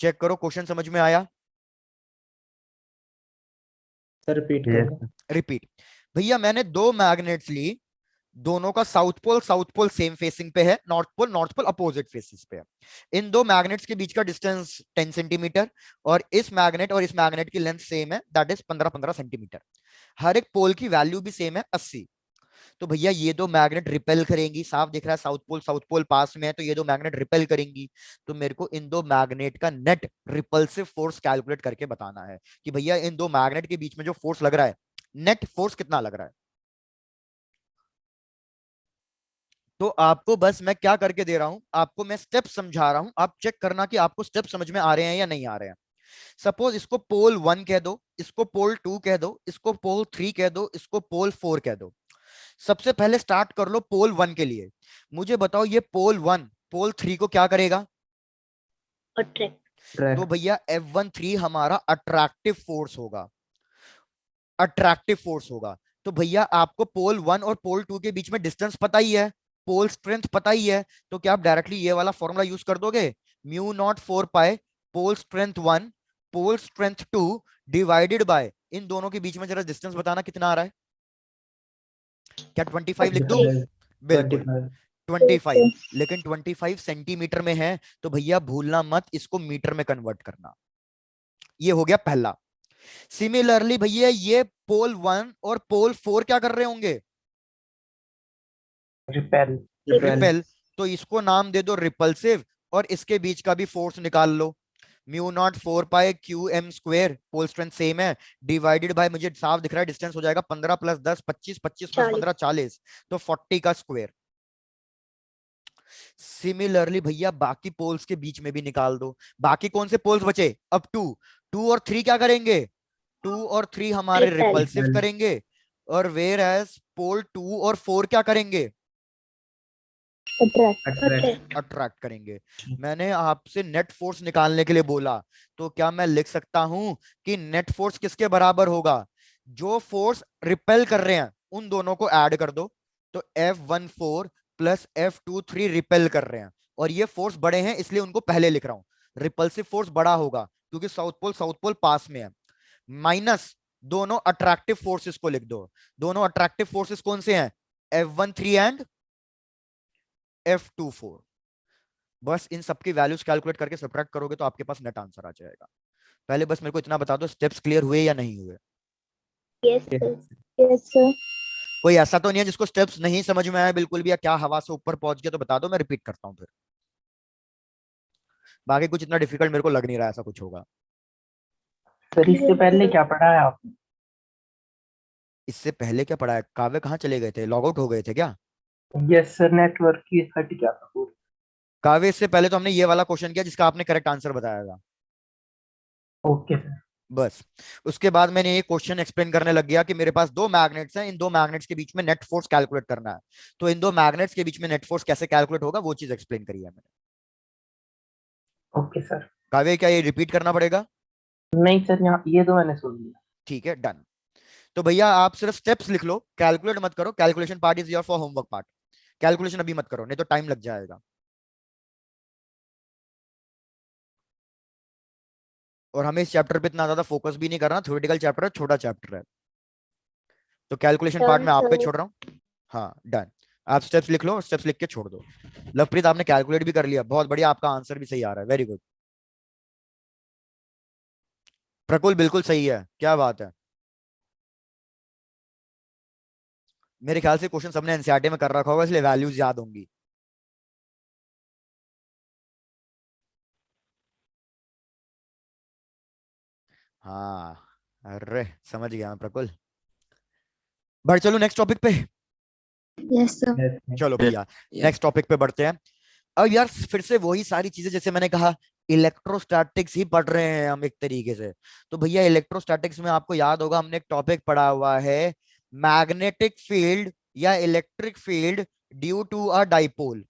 चेक करो क्वेश्चन समझ में आया। सर रिपीट Yes, करो। sir. रिपीट। भैया मैंने दो मैग्नेट्स ली, दोनों का साउथ पोल सेम फेसिंग पे है, नॉर्थ पोल अपोजिट फेसिस पे है। इन दो मैग्नेट्स के बीच का डिस्टेंस 10 सेंटीमीटर, और इस मैग्नेट की लेंथ सेम है, दैट इज 15-15 सेंटीमीटर। हर एक पोल की वैल्यू भी सेम है 80। तो भैया ये दो मैग्नेट रिपेल करेंगी, साफ दिख रहा है साउथ पोल पास में है, तो ये दो मैग्नेट रिपेल करेंगी। तो मेरे को इन दो मैग्नेट का नेट रिपल्सिव फोर्स कैलकुलेट करके बताना है कि भैया इन दो मैग्नेट के बीच में जो फोर्स लग रहा है, नेट फोर्स कितना लग रहा है। तो आपको बस मैं क्या करके दे रहा हूं, आपको मैं स्टेप समझा रहा हूं, आप चेक करना कि आपको स्टेप समझ में आ रहे हैं या नहीं आ रहे हैं। सपोज इसको पोल 1 कह दो, इसको पोल 2 कह दो, इसको पोल 3 कह दो, इसको पोल 4 कह दो। सबसे पहले स्टार्ट कर लो पोल 1 के लिए। मुझे बताओ ये पोल 1 पोल 3 को क्या करेगा, Attract. तो भैया F13 हमारा अट्रैक्टिव फोर्स होगा, अट्रैक्टिव फोर्स होगा। तो भैया आपको पोल 1 और पोल 2 के बीच में डिस्टेंस पता ही है, पोल स्ट्रेंथ पता ही है, तो क्या आप डायरेक्टली ये वाला फॉर्मूला यूज कर दोगे, mu naught 4 pi pole strength 1 pole strength 2 divided by इन दोनों के बीच में जरा डिस्टेंस बताना कितना आ रहा है। क्या 25 लिख दूं, बिल्कुल 25, लेकिन 25 सेंटीमीटर में है, तो भैया भूलना मत इसको मीटर में कन्वर्ट करना। ये हो गया पहला। सिमिलरली भैया ये पोल 1 और पोल 4 क्या कर रहे होंगे, रिपेल। रिपेल, तो इसको नाम दे दो रिपल्सिव, और इसके बीच का भी फोर्स निकाल लो, mu naught 4 pi q m square, pole strength same है, डिवाइडेड बाय, मुझे साफ दिख रहा है डिस्टेंस हो जाएगा 15 प्लस 10 25, 25 प्लस 15 40, तो 40 का स्क्वायर। सिमिलरली भैया बाकी पोल्स के बीच में भी निकाल दो। बाकी कौन से पोल्स बचे, अब 2 और 3 क्या करेंगे, 2 और 3 हमारे Repel. रिपल्सिव करेंगे, और वेयर एज पोल 2 और 4 क्या करेंगे, Attract. अट्रैक्ट करेंगे। मैंने आपसे नेट फोर्स निकालने के लिए बोला, तो क्या मैं लिख सकता हूं कि नेट फोर्स किसके बराबर होगा, जो फोर्स रिपेल कर रहे हैं उन दोनों को ऐड कर दो, तो F14 प्लस F23 रिपेल कर रहे हैं, और ये फोर्स बड़े हैं इसलिए उनको पहले लिख रहा हूं, रिपल्सिव फोर्स बड़ा होगा क्योंकि साउथ पोल पास में है, माइनस दोनों अट्रैक्टिव फोर्सेस को लिख दो। दोनों अट्रैक्टिव फोर्सेस कौन से हैं, F13 एंड F24। बस इन सबकी वैल्यूज कैलकुलेट करके सब्ट्रैक्ट करोगे तो आपके पास नेट आंसर आ जाएगा। पहले बस मेरे को इतना बता दो, स्टेप्स क्लियर हुए या नहीं हुए? Yes, sir. Yes, sir. कोई ऐसा तो नहीं है जिसको स्टेप्स नहीं समझ में आया बिल्कुल भी, या क्या हवा से ऊपर पहुंच गया तो बता दो, मैं रिपीट करता हूँ फिर। बाकी कुछ इतना डिफिकल्ट मेरे को लग नहीं रहा ऐसा कुछ होगा। सर इससे पहले क्या पढ़ा है आपने? इससे पहले क्या पढ़ा है? काव्य कहाँ चले गए थे? लॉग आउट हो गए थे क्या? यस सर, नेटवर्क की हट गया था पूरा। काव्य इससे पहले तो हमने ये वाला क्वेश्चन किया जिसका आपने करेक्ट आंसर बताया था। Okay sir. बस उसके बाद मैंने ये क्वेश्चन एक्सप्लेन करने लग गया कि मेरे पास दो मैग्नेट्स हैं, इन दो मैग्नेट्स के बीच में नेट फोर्स कैलकुलेट करना है। तो इन दो मैग्नेट्स के बीच में नेट फोर्स कैसे कैलकुलेट होगा वो चीज एक्सप्लेन करी है मैंने। Okay sir. काव्य क्या ये रिपीट करना पड़ेगा? नहीं सर, यहाँ ये तो मैंने सुन लिया। ठीक है, डन। तो भैया आप सिर्फ स्टेप्स लिख लो, कैलकुलेट मत करो। Calculation part is your for homework part. Calculation अभी मत करो नहीं तो टाइम लग जाएगा। और हमें इस चैप्टर पे इतना ज्यादा फोकस भी नहीं करना, थ्योरेटिकल चैप्टर है, छोटा चैप्टर है। तो कैलकुलेशन पार्ट Done, में आप पे sir. छोड़ रहा हूँ। हाँ डन। आप स्टेप्स लिख लो, स्टेप्स लिख के छोड़ दो। लवप्रीत आपने कैलकुलेट भी कर लिया, बहुत बढ़िया, आपका आंसर भी सही आ रहा है, वेरी गुड। प्रकुल बिल्कुल सही है, क्या बात है। मेरे ख्याल से क्वेश्चन सबने एनसीईआरटी में कर रखा होगा इसलिए वैल्यूज याद होंगी। हाँ, अरे समझ गया मैं प्रकुल। बढ़ चलो नेक्स्ट टॉपिक पे। Yes, sir. चलो भैया Yeah. नेक्स्ट टॉपिक पे बढ़ते हैं। अब यार फिर से वही सारी चीजें, जैसे मैंने कहा इलेक्ट्रोस्टैटिक्स ही पढ़ रहे हैं हम एक तरीके से। तो भैया इलेक्ट्रोस्टैटिक्स में आपको याद होगा हमने एक टॉपिक पढ़ा हुआ है, मैग्नेटिक फील्ड या electric field due to a dipole.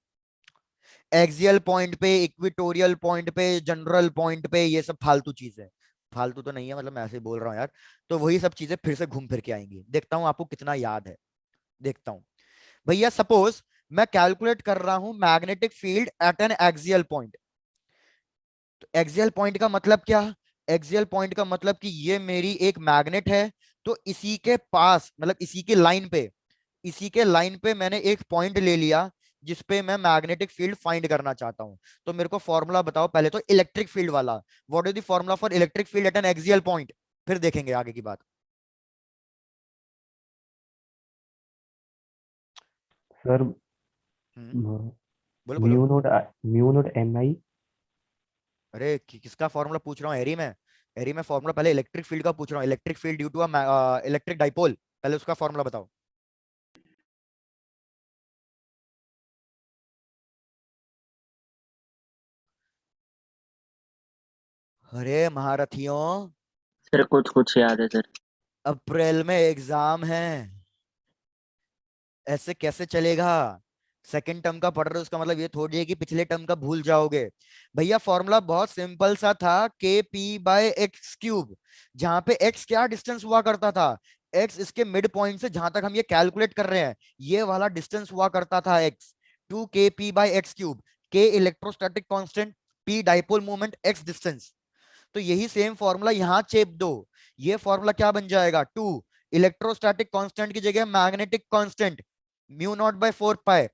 Axial point पे, इक्विटोरियल पॉइंट पे, जनरल पॉइंट पे, ये सब फालतू चीजें। फालतू तो नहीं है, मतलब मैं ऐसे ही बोल रहा हूँ यार। तो वही सब चीजें फिर से घूम फिर के आएंगी, देखता हूँ आपको कितना याद है। देखता हूँ भैया, सपोज मैं कैलकुलेट कर रहा हूं magnetic field at N axial point. तो एक्सियल पॉइंट का मतलब क्या? एक्सियल पॉइंट का मतलब कि ये मेरी एक मैग्नेट है, तो इसी के पास, मतलब इसी के लाइन पे मैंने एक पॉइंट ले लिया जिसपे मैं मैग्नेटिक फील्ड फाइंड करना चाहता हूं। तो मेरे को फॉर्मूला बताओ पहले तो इलेक्ट्रिक फील्ड वाला। What is the formula for electric field at N axial point? फिर देखेंगे आगे की बात। सर बोलो बोलो। म्यू नोट एन आई। अरे किसका फॉर्मूला पूछ रहा हूँ हैरी? मैं हैरी में फॉर्मूला पहले इलेक्ट्रिक फील्ड का पूछ रहा हूँ। Electric field due to electric dipole, पहले उसका फॉर्मूला बताओ। अरे महारथियों, सर कुछ कुछ याद है सर। अप्रैल में एग्जाम है, ऐसे कैसे चलेगा? सेकंड टर्म का पढ़ रहे हो उसका मतलब ये थोड़ी है कि पिछले टर्म का भूल जाओगे। भैया फॉर्मूला बहुत सिंपल सा था, के पी बाय एक्स क्यूब। जहां पे एक्स क्या डिस्टेंस हुआ करता था? एक्स इसके मिड पॉइंट से, जहां तक हम ये कैलकुलेट कर रहे हैं, ये वाला डिस्टेंस हुआ करता था एक्स। 2 kp/x³ के electrostatic constant, P dipole moment, x distance. तो यही सेम फॉर्मूला यहां चेप दो। ये फॉर्मूला क्या बन जाएगा? 2 इलेक्ट्रोस्टैटिक कांस्टेंट की जगह मैग्नेटिक कांस्टेंट μ0/4 पाई,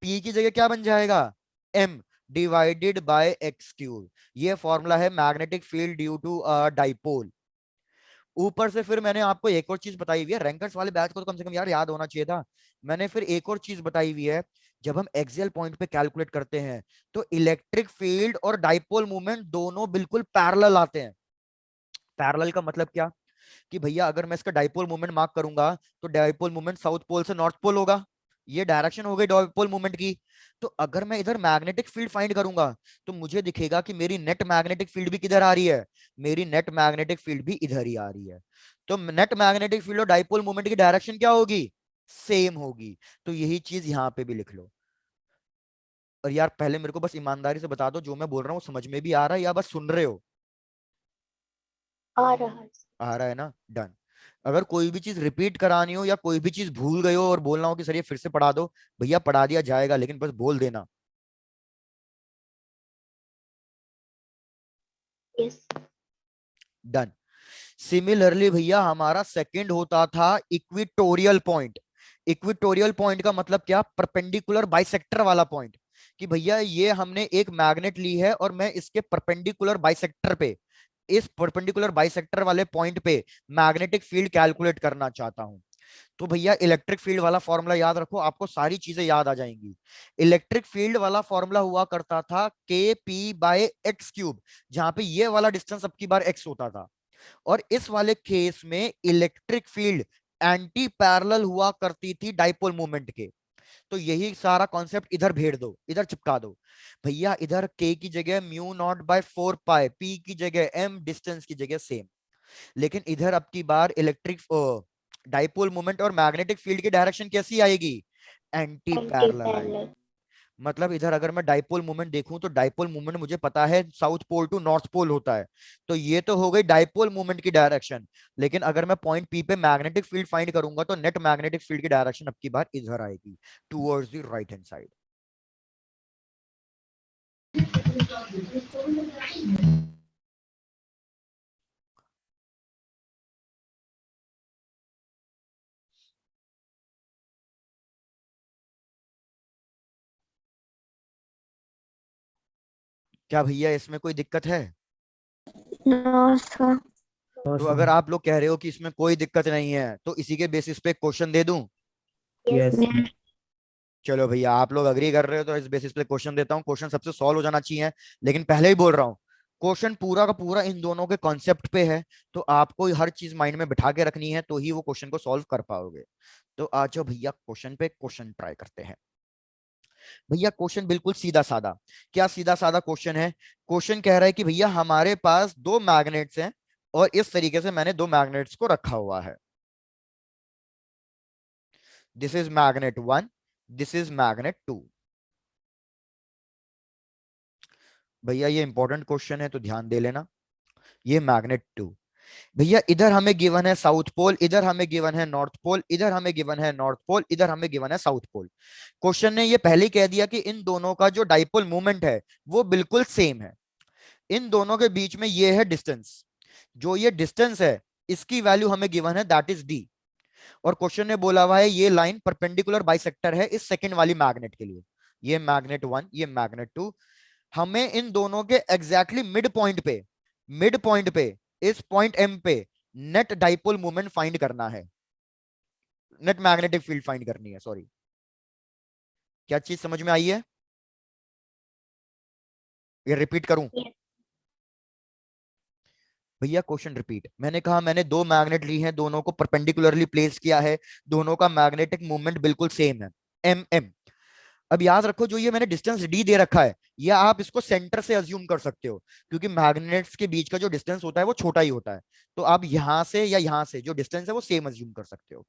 पी की जगह क्या बन जाएगा? m divided by x³। ये फॉर्मूला है magnetic field due to a dipole. ऊपर से फिर मैंने आपको एक और चीज बताई हुई है, रैंकर्स वाले बैच को तो कम से कम यार याद होना चाहिए था। मैंने फिर एक और चीज बताई हुई है, जब हम एक्सियल पॉइंट पे कैलकुलेट करते हैं तो इलेक्ट्रिक फील्ड और डाइपोल मूवमेंट दोनों बिल्कुल पैरेलल आते हैं। पैरेलल का मतलब क्या? कि भैया अगर मैं इसका डाइपोल मूवमेंट मार्क करूंगा तो डाइपोल मूवमेंट साउथ पोल से नॉर्थ पोल होगा, ये डायरेक्शन हो गई डाइपोल मूवमेंट की। तो अगर मैं इधर मैग्नेटिक फील्ड फाइंड करूंगा तो मुझे दिखेगा कि मेरी नेट मैग्नेटिक फील्ड भी किधर आ रही है? मेरी नेट मैग्नेटिक फील्ड भी इधर ही आ रही है। तो नेट मैग्नेटिक फील्ड और डाइपोल मूवमेंट की डायरेक्शन क्या होगी? सेम होगी। तो यही चीज यहां पे भी लिख लो। और यार पहले मेरे को बस ईमानदारी से बता दो, जो मैं बोल रहा हूँ समझ में भी आ रहा है या बस सुन रहे हो? आ रहा है। आ रहा है ना? डन। अगर कोई भी चीज रिपीट करानी हो या कोई भी चीज भूल गई हो और बोलना हो कि सर ये फिर से पढ़ा दो, भैया पढ़ा दिया जाएगा, लेकिन बस बोल देना। Yes. डन। सिमिलरली भैया हमारा सेकंड होता था इक्विटोरियल पॉइंट। इक्विटोरियल पॉइंट का मतलब क्या? परपेंडिकुलर बाइसेक्टर वाला पॉइंट। कि भैया ये हमने एक मैग्नेट ली है और मैं इसके परपेंडिकुलर बाइसेक्टर पे, इस परपेंडिकुलर बाइसेक्टर वाले पॉइंट पे मैग्नेटिक फील्ड कैलकुलेट करना चाहता हूं। तो भैया इलेक्ट्रिक फील्ड वाला फॉर्मूला याद रखो, आपको सारी चीजें याद आ जाएंगी। इलेक्ट्रिक फील्ड वाला फॉर्मूला हुआ करता था के पी बाय एक्स क्यूब, जहां पे ये वाला डिस्टेंस अब की बार एक्स होता था। और इस वाले केस में इलेक्ट्रिक फील्ड एंटी पैरेलल हुआ करती थी डाइपोल मूवमेंट के। तो यही सारा कॉन्सेप्ट इधर भेड़ दो, इधर चिपका दो भैया। इधर के की जगह म्यू नॉट बाय 4 पाई, पी की जगह एम, डिस्टेंस की जगह सेम। लेकिन इधर अब की बार इलेक्ट्रिक डाइपोल मोमेंट और मैग्नेटिक फील्ड की डायरेक्शन कैसी आएगी? एंटी एंटी पैरेलल आएगी। पैरेलल। मतलब इधर अगर मैं डाइपोल मोमेंट देखूं तो डाइपोल मोमेंट मुझे पता है south pole to north pole होता है, तो ये तो हो गई डाइपोल मोमेंट की डायरेक्शन। लेकिन अगर मैं पॉइंट पी पे मैग्नेटिक फील्ड फाइंड करूंगा तो नेट मैग्नेटिक फील्ड की डायरेक्शन अब की बार इधर आएगी, towards the right hand side. क्या भैया इसमें कोई दिक्कत है? No sir. हाँ तो सर। अगर आप लोग कह रहे हो कि इसमें कोई दिक्कत नहीं है तो इसी के बेसिस पे क्वेश्चन दे दूं? Yes yes. सर। चलो भैया आप लोग अग्री कर रहे हो तो इस बेसिस पे क्वेश्चन देता हूँ। क्वेश्चन सबसे सॉल्व हो जाना चाहिए, लेकिन पहले ही बोल रहा हूँ क्वेश्चन पूरा का पूरा इन दोनों के कॉन्सेप्ट पे है। तो आपको हर चीज माइंड में बिठा के रखनी है तो ही वो क्वेश्चन को सॉल्व कर पाओगे। तो आ जाओ भैया क्वेश्चन पे, क्वेश्चन ट्राई करते हैं। भैया क्वेश्चन बिल्कुल सीधा साधा। क्या सीधा साधा क्वेश्चन है? क्वेश्चन कह रहा है कि भैया हमारे पास दो मैग्नेट्स हैं और इस तरीके से मैंने दो मैग्नेट्स को रखा हुआ है। This is magnet 1, this is magnet 2। भैया ये इंपॉर्टेंट क्वेश्चन है तो ध्यान दे लेना। ये मैग्नेट 2, भैया इधर हमें गिवन है साउथ पोल, इधर हमें गिवन है नॉर्थ पोल, इधर हमें गिवन है नॉर्थ पोल, इधर हमें गिवन है साउथ पोल। क्वेश्चन ने ये पहले ही कह दिया कि इन दोनों का जो डाइपोल मूवमेंट है वो बिल्कुल सेम है। इन दोनों के बीच में ये है डिस्टेंस, जो ये डिस्टेंस है इसकी वैल्यू हमें गिवन है दैट इज डी। और क्वेश्चन ने बोला हुआ है ये लाइन परपेंडिकुलर बाइसेक्टर है इस सेकंड वाली मैग्नेट के लिए। ये मैग्नेट 1, ये मैग्नेट 2। हमें इन दोनों के एग्जैक्टली मिड पॉइंट पे इस पॉइंट एम पे नेट डाइपोल मोमेंट फाइंड करना है, नेट मैग्नेटिक फील्ड फाइंड करनी है, सॉरी। क्या चीज समझ में आई है? ये रिपीट करूं? भैया क्वेश्चन रिपीट, मैंने कहा मैंने दो मैग्नेट ली हैं, दोनों को परपेंडिकुलरली प्लेस किया है, दोनों का मैग्नेटिक मूवमेंट बिल्कुल सेम है, एम एम। अब याद रखो जो ये मैंने डिस्टेंस डी दे रखा है, या आप इसको सेंटर से अज्यूम कर सकते हो, क्योंकि मैग्नेट्स के बीच का जो डिस्टेंस होता है वो छोटा ही होता है। तो आप यहां से या यहां से जो डिस्टेंस है वो सेम अज्यूम कर सकते हो।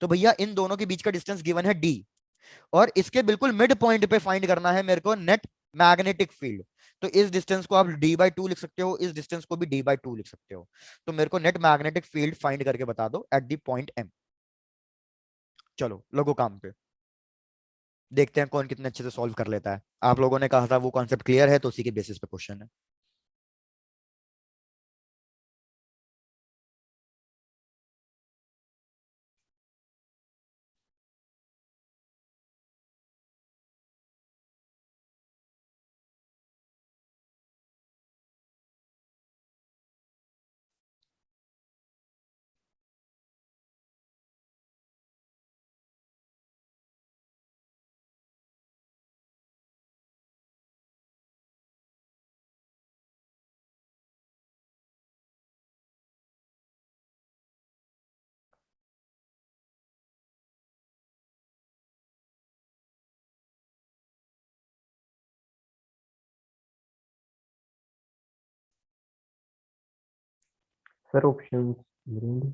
तो भैया इन दोनों के बीच का डिस्टेंस गिवन है डी, और इसके बिल्कुल मिड पॉइंट पे फाइंड करना है मेरे को नेट मैग्नेटिक फील्ड। तो इस डिस्टेंस को आप d/2 लिख सकते हो, इस डिस्टेंस को भी d/2 लिख सकते हो। तो मेरे को नेट मैग्नेटिक फील्ड फाइंड करके बता दो एट द पॉइंट एम। चलो लगो काम पे, देखते हैं कौन कितने अच्छे से सॉल्व कर लेता है। आप लोगों ने कहा था वो कॉन्सेप्ट क्लियर है तो उसी के बेसिस पे क्वेश्चन है। सर ऑप्शंस मिलेंगे?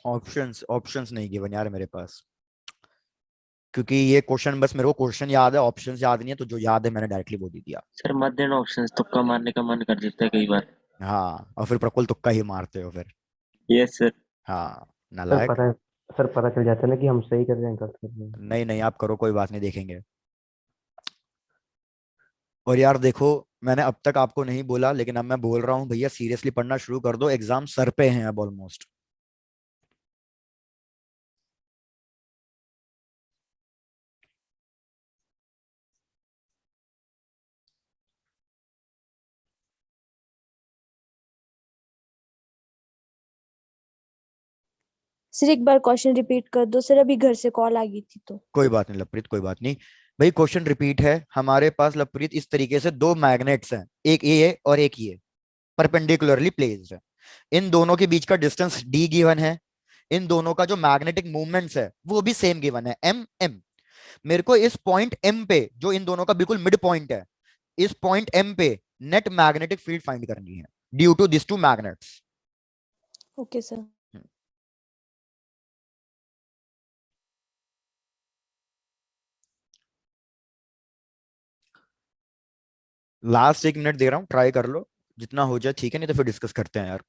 ऑप्शंस ऑप्शंस नहीं गिवन यार मेरे पास, क्योंकि ये क्वेश्चन बस मेरे को क्वेश्चन याद है, ऑप्शंस याद नहीं है, तो जो याद है मैंने डायरेक्टली बोल ही दिया। सर मत देना ऑप्शंस, तुक्का मारने का मन कर देता है कई बार। हाँ और फिर प्रकुल तुक्का ही मारते हो फिर। Yes sir. हाँ सर नालायक। पता सर पता चल जाता है ना कि हम सही कर रहे हैं गलत कर रहे हैं। नहीं नहीं आप करो, कोई बात नहीं, देखेंगे। और यार देखो, मैंने अब तक आपको नहीं बोला लेकिन अब मैं बोल रहा हूँ भैया, सीरियसली पढ़ना शुरू कर दो, एग्जाम सर पे हैं अब ऑलमोस्ट। सर एक बार क्वेश्चन रिपीट कर दो सर, अभी घर से कॉल आ गई थी तो। कोई बात नहीं लवप्रीत, कोई बात नहीं भाई। क्वेश्चन रिपीट है हमारे पास लवप्रीत। इस तरीके से दो मैग्नेट्स हैं, एक ये और एक ये, परपेंडिकुलरली प्लेस्ड है। इन दोनों के बीच का डिस्टेंस d गिवन है। इन दोनों का जो मैग्नेटिक मूवमेंट्स है वो भी सेम गिवन है, m m। मेरे को इस पॉइंट m पे, जो इन दोनों का बिल्कुल मिड पॉइंट है, इस पॉइंट m पे नेट मैग्नेटिक फील्ड फाइंड करनी है due to this two magnets. Okay sir. Last 1 minute दे रहा हूँ, ट्राई कर लो जितना हो जाए, ठीक है? नहीं तो फिर डिस्कस करते हैं यार।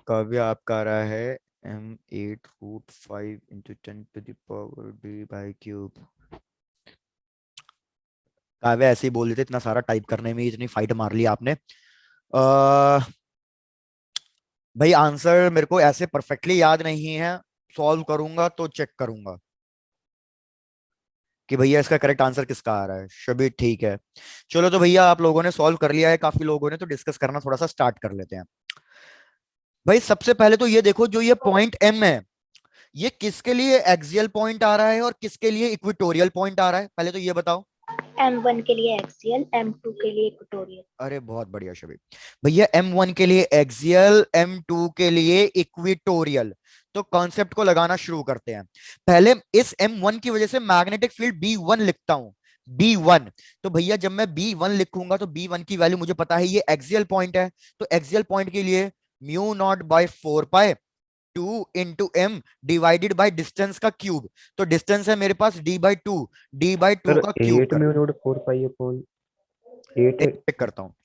काव्य आपका आ रहा है m8√5 × 10⁻³ काव्य ऐसे ही बोल देते, इतना सारा टाइप करने में ही इतनी फाइट मार ली आपने। भाई आंसर मेरे को ऐसे परफेक्टली याद नहीं है, सॉल्व करूंगा तो चेक करूंगा कि भैया इसका करेक्ट आंसर किसका आ रहा है। शबीर ठीक है, चलो तो भैया आप लोगों ने सॉल्व कर लिया है, काफी लोगों ने, तो डिस्कस करना थोड़ा सा स्टार्ट कर लेते हैं। भाई सबसे पहले तो ये देखो, जो ये पॉइंट एम है, ये किसके लिए एक्सियल पॉइंट आ रहा है और किसके लिए इक्वेटोरियल पॉइंट आ रहा है, पहले तो ये बताओ। M1 के लिए एक्सियल, M2 के लिए इक्वेटोरियल। अरे बहुत बढ़िया शबीर। भैया M1 के लिए एक्सियल, M2 के लिए इक्वेटोरियल। तो कॉन्सेप्ट को लगाना शुरू करते हैं। पहले इस M1 की वजह से मैग्नेटिक फील्ड B1 लिखता हूं, B1। तो भैया जब मैं B1 लिखूंगा तो B1 की वैल्यू मुझे पता है, ये एक्सियल पॉइंट है। तो एक्सियल पॉइंट के लिए μ0/4 2 into M divided by distance का क्यूब। तो डिस्टेंस है मेरे पास d/2, d/2 सर का क्यूब 8 कर। म्यू नॉट 4 पाई अपॉन 8 है।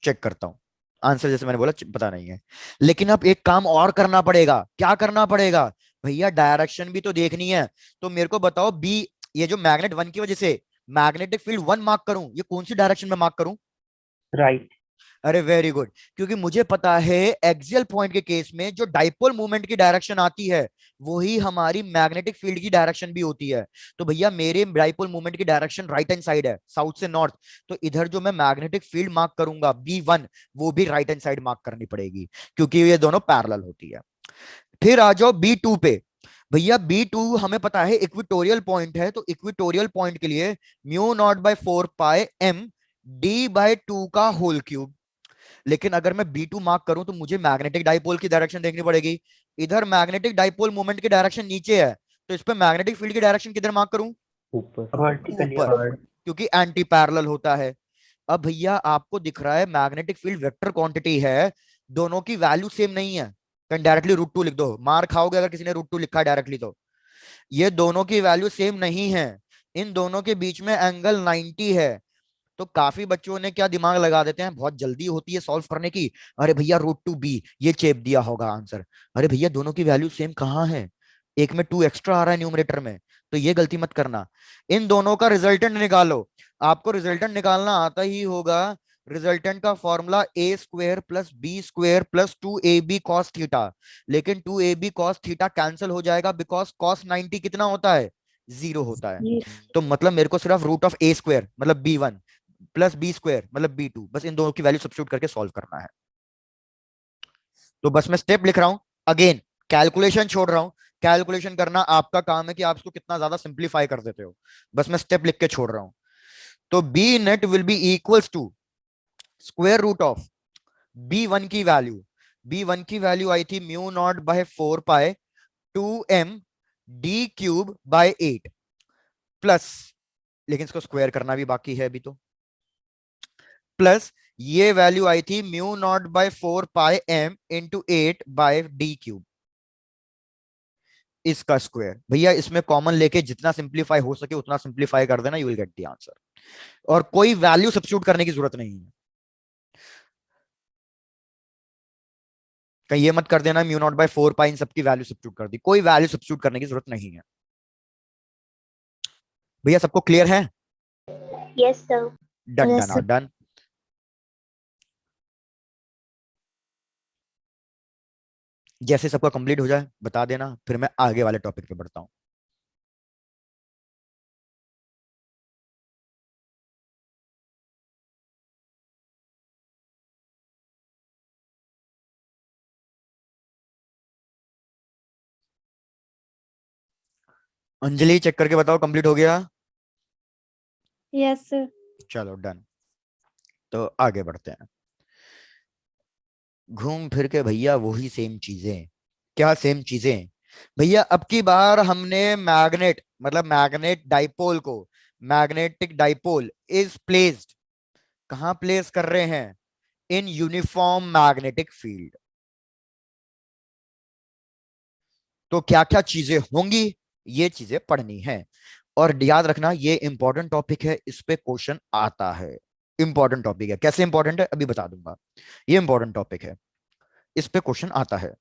चेक करता हूं आंसर, जैसे मैंने बोला पता नहीं है। लेकिन अब एक काम और करना पड़ेगा। क्या करना पड़ेगा भैया? डायरेक्शन भी तो देखनी है। तो मेरे को बताओ बी, ये जो मैग्नेट 1 की वजह से मैग्नेटिक फील्ड 1 मार्क करूं, ये कौन सी डायरेक्शन में मार्क करूं? राइट। अरे वेरी गुड, क्योंकि मुझे पता है एक्सियल पॉइंट के केस में जो डाइपोल मूवमेंट की डायरेक्शन आती है वही हमारी मैग्नेटिक फील्ड की डायरेक्शन भी होती है। तो भैया मेरे डाइपोल मूवमेंट की डायरेक्शन राइट हैंड साइड है, साउथ से नॉर्थ। तो इधर जो मैं मैग्नेटिक फील्ड मार्क करूंगा B1, वो भी राइट हैंड साइड मार्क करनी पड़ेगी, क्योंकि ये दोनों पैरेलल होती है। फिर आ जाओ B2 पे। भैया B2 हमें पता है इक्वेटोरियल पॉइंट है, तो इक्वेटोरियल पॉइंट के लिए μ0/4 d/2 का होल क्यूब। लेकिन अगर मैं B2 मार्क करूं तो मुझे मैग्नेटिक डाइपोल की डायरेक्शन देखनी पड़ेगी। इधर मैग्नेटिक डाइपोल मोमेंट की डायरेक्शन नीचे है, तो इस पे मैग्नेटिक फील्ड की डायरेक्शन किधर मार्क करूं? ऊपर। वर्टिकली ऊपर, अपवर्ड। क्योंकि एंटी पैरेलल होता है। अब भैया आपको दिख रहा है मैग्नेटिक फील्ड वेक्टर क्वांटिटी है, दोनों की वैल्यू सेम नहीं है। कहीं डायरेक्टली √2 लिख दो, मार खाओगे अगर किसी ने √2 लिखा है डायरेक्टली तो। ये दोनों की वैल्यू सेम नहीं है। इन दोनों के बीच में एंगल 90 है। तो काफी बच्चों ने क्या दिमाग लगा देते हैं, बहुत जल्दी होती है सॉल्व करने की, अरे भैया √2b ये चेप दिया होगा आंसर। अरे भैया दोनों की वैल्यू सेम कहाँ है? एक में 2 एक्स्ट्रा आ रहा है न्यूमरेटर में, तो ये गलती मत करना। इन दोनों का रिजल्टेंट निकालो। आपको रिजल्टेंट निकालना आता ही होगा। रिजल्टेंट का formula a² + b² + 2ab cos theta. लेकिन 2ab cos थीटा कैंसिल हो जाएगा, बिकॉज cos 90 कितना होता है? 0 होता है। तो मतलब मेरे को सिर्फ √(a²) मतलब B1 + b² मतलब B2, बस इन दोनों की वैल्यू सब्स्टिट्यूट करके सॉल्व करना है। तो बस मैं स्टेप लिख रहा हूं, अगेन कैलकुलेशन छोड़ रहा हूं। कैलकुलेशन करना आपका काम है कि आप इसको कितना ज्यादा सिंप्लीफाई कर देते हो। बस मैं स्टेप लिख के छोड़ रहा हूं। तो B net will be equals to √² B1 की वैल्यू। B1 की वैल्यू आई थी μ0/4 2m d³/8 प्लस, लेकिन इसको स्क्वायर करना भी बाकी है अभी तो, प्लस ये वैल्यू आई थी μ0/4 m × 8/d³। इसका स्क्वायर भैया इसमें कॉमन लेके जितना सिंप्लीफाई हो सके उतना सिंप्लीफाई कर देना, you will get the answer. और कोई वैल्यू सब्स्टिट्यूट करने की जरूरत नहीं है। कहीं ये मत कर देना μ0/4 इन सबकी वैल्यू सब्स्टिट्यूट कर दी, कोई वैल्यू सब्स्टिट्यूट करने की जरूरत नहीं है। भैया सबको क्लियर है? Yes sir. Done done done. जैसे सबका कंप्लीट हो जाए बता देना, फिर मैं आगे वाले टॉपिक पे बढ़ता हूँ। अंजलि चेक करके बताओ कंप्लीट हो गया? Yes sir. चलो डन, तो आगे बढ़ते हैं। घूम फिर के भैया वही सेम चीजें। क्या सेम चीजें? भैया अब की बार हमने मैग्नेट मतलब मैग्नेट डाइपोल को, मैग्नेटिक डाइपोल इज प्लेस्ड, कहां प्लेस कर रहे हैं? In uniform magnetic field. तो क्या क्या चीजें होंगी, ये चीजें पढ़नी है। और याद रखना ये इंपॉर्टेंट टॉपिक है, इस पे क्वेश्चन आता है। इंपॉर्टेंट टॉपिक है, कैसे इंपॉर्टेंट है अभी बता दूंगा। ये इंपॉर्टेंट टॉपिक है, इस पे क्वेश्चन आता है।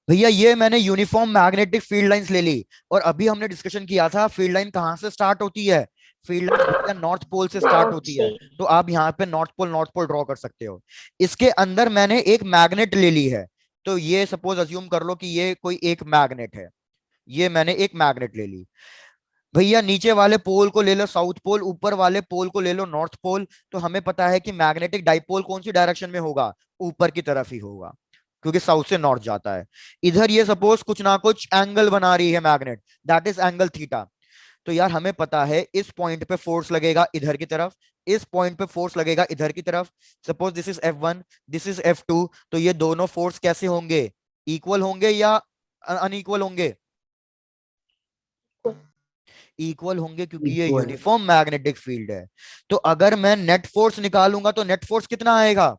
भैया ये मैंने यूनिफॉर्म मैग्नेटिक फील्ड लाइंस ले ली, और अभी हमने डिस्कशन किया था फील्ड लाइन कहां से स्टार्ट होती है? फील्ड लाइन नॉर्थ पोल से स्टार्ट नॉर्थ होती से। है। तो आप यहाँ पे नॉर्थ पोल ड्रॉ कर सकते हो। इसके अंदर मैंने एक मैग्नेट ले ली है, तो ये सपोज अज्यूम कर लो कि ये कोई एक मैग्नेट है। ये मैंने एक मैग्नेट ले ली। भैया नीचे वाले पोल को ले लो साउथ पोल, ऊपर वाले पोल को ले लो नॉर्थ पोल। तो हमें पता है कि मैग्नेटिक डाइपोल कौन सी डायरेक्शन में होगा? ऊपर की तरफ ही होगा, क्योंकि साउथ से नॉर्थ जाता है। इधर ये सपोज कुछ ना कुछ एंगल बना रही है magnet, that is angle theta. तो यार हमें पता है इस पॉइंट पे फोर्स लगेगा इधर की तरफ, इस पॉइंट पे फोर्स लगेगा इधर की तरफ। Suppose this is F1, this is F2। तो ये दोनों फोर्स कैसे होंगे? इक्वल होंगे या अनइक्वल होंगे? इक्वल होंगे, क्योंकि ये इक्वल। यूनिफॉर्म मैग्नेटिक फील्ड है। तो अगर मैं नेट फोर्स निकालूंगा तो नेट फोर्स कितना आएगा?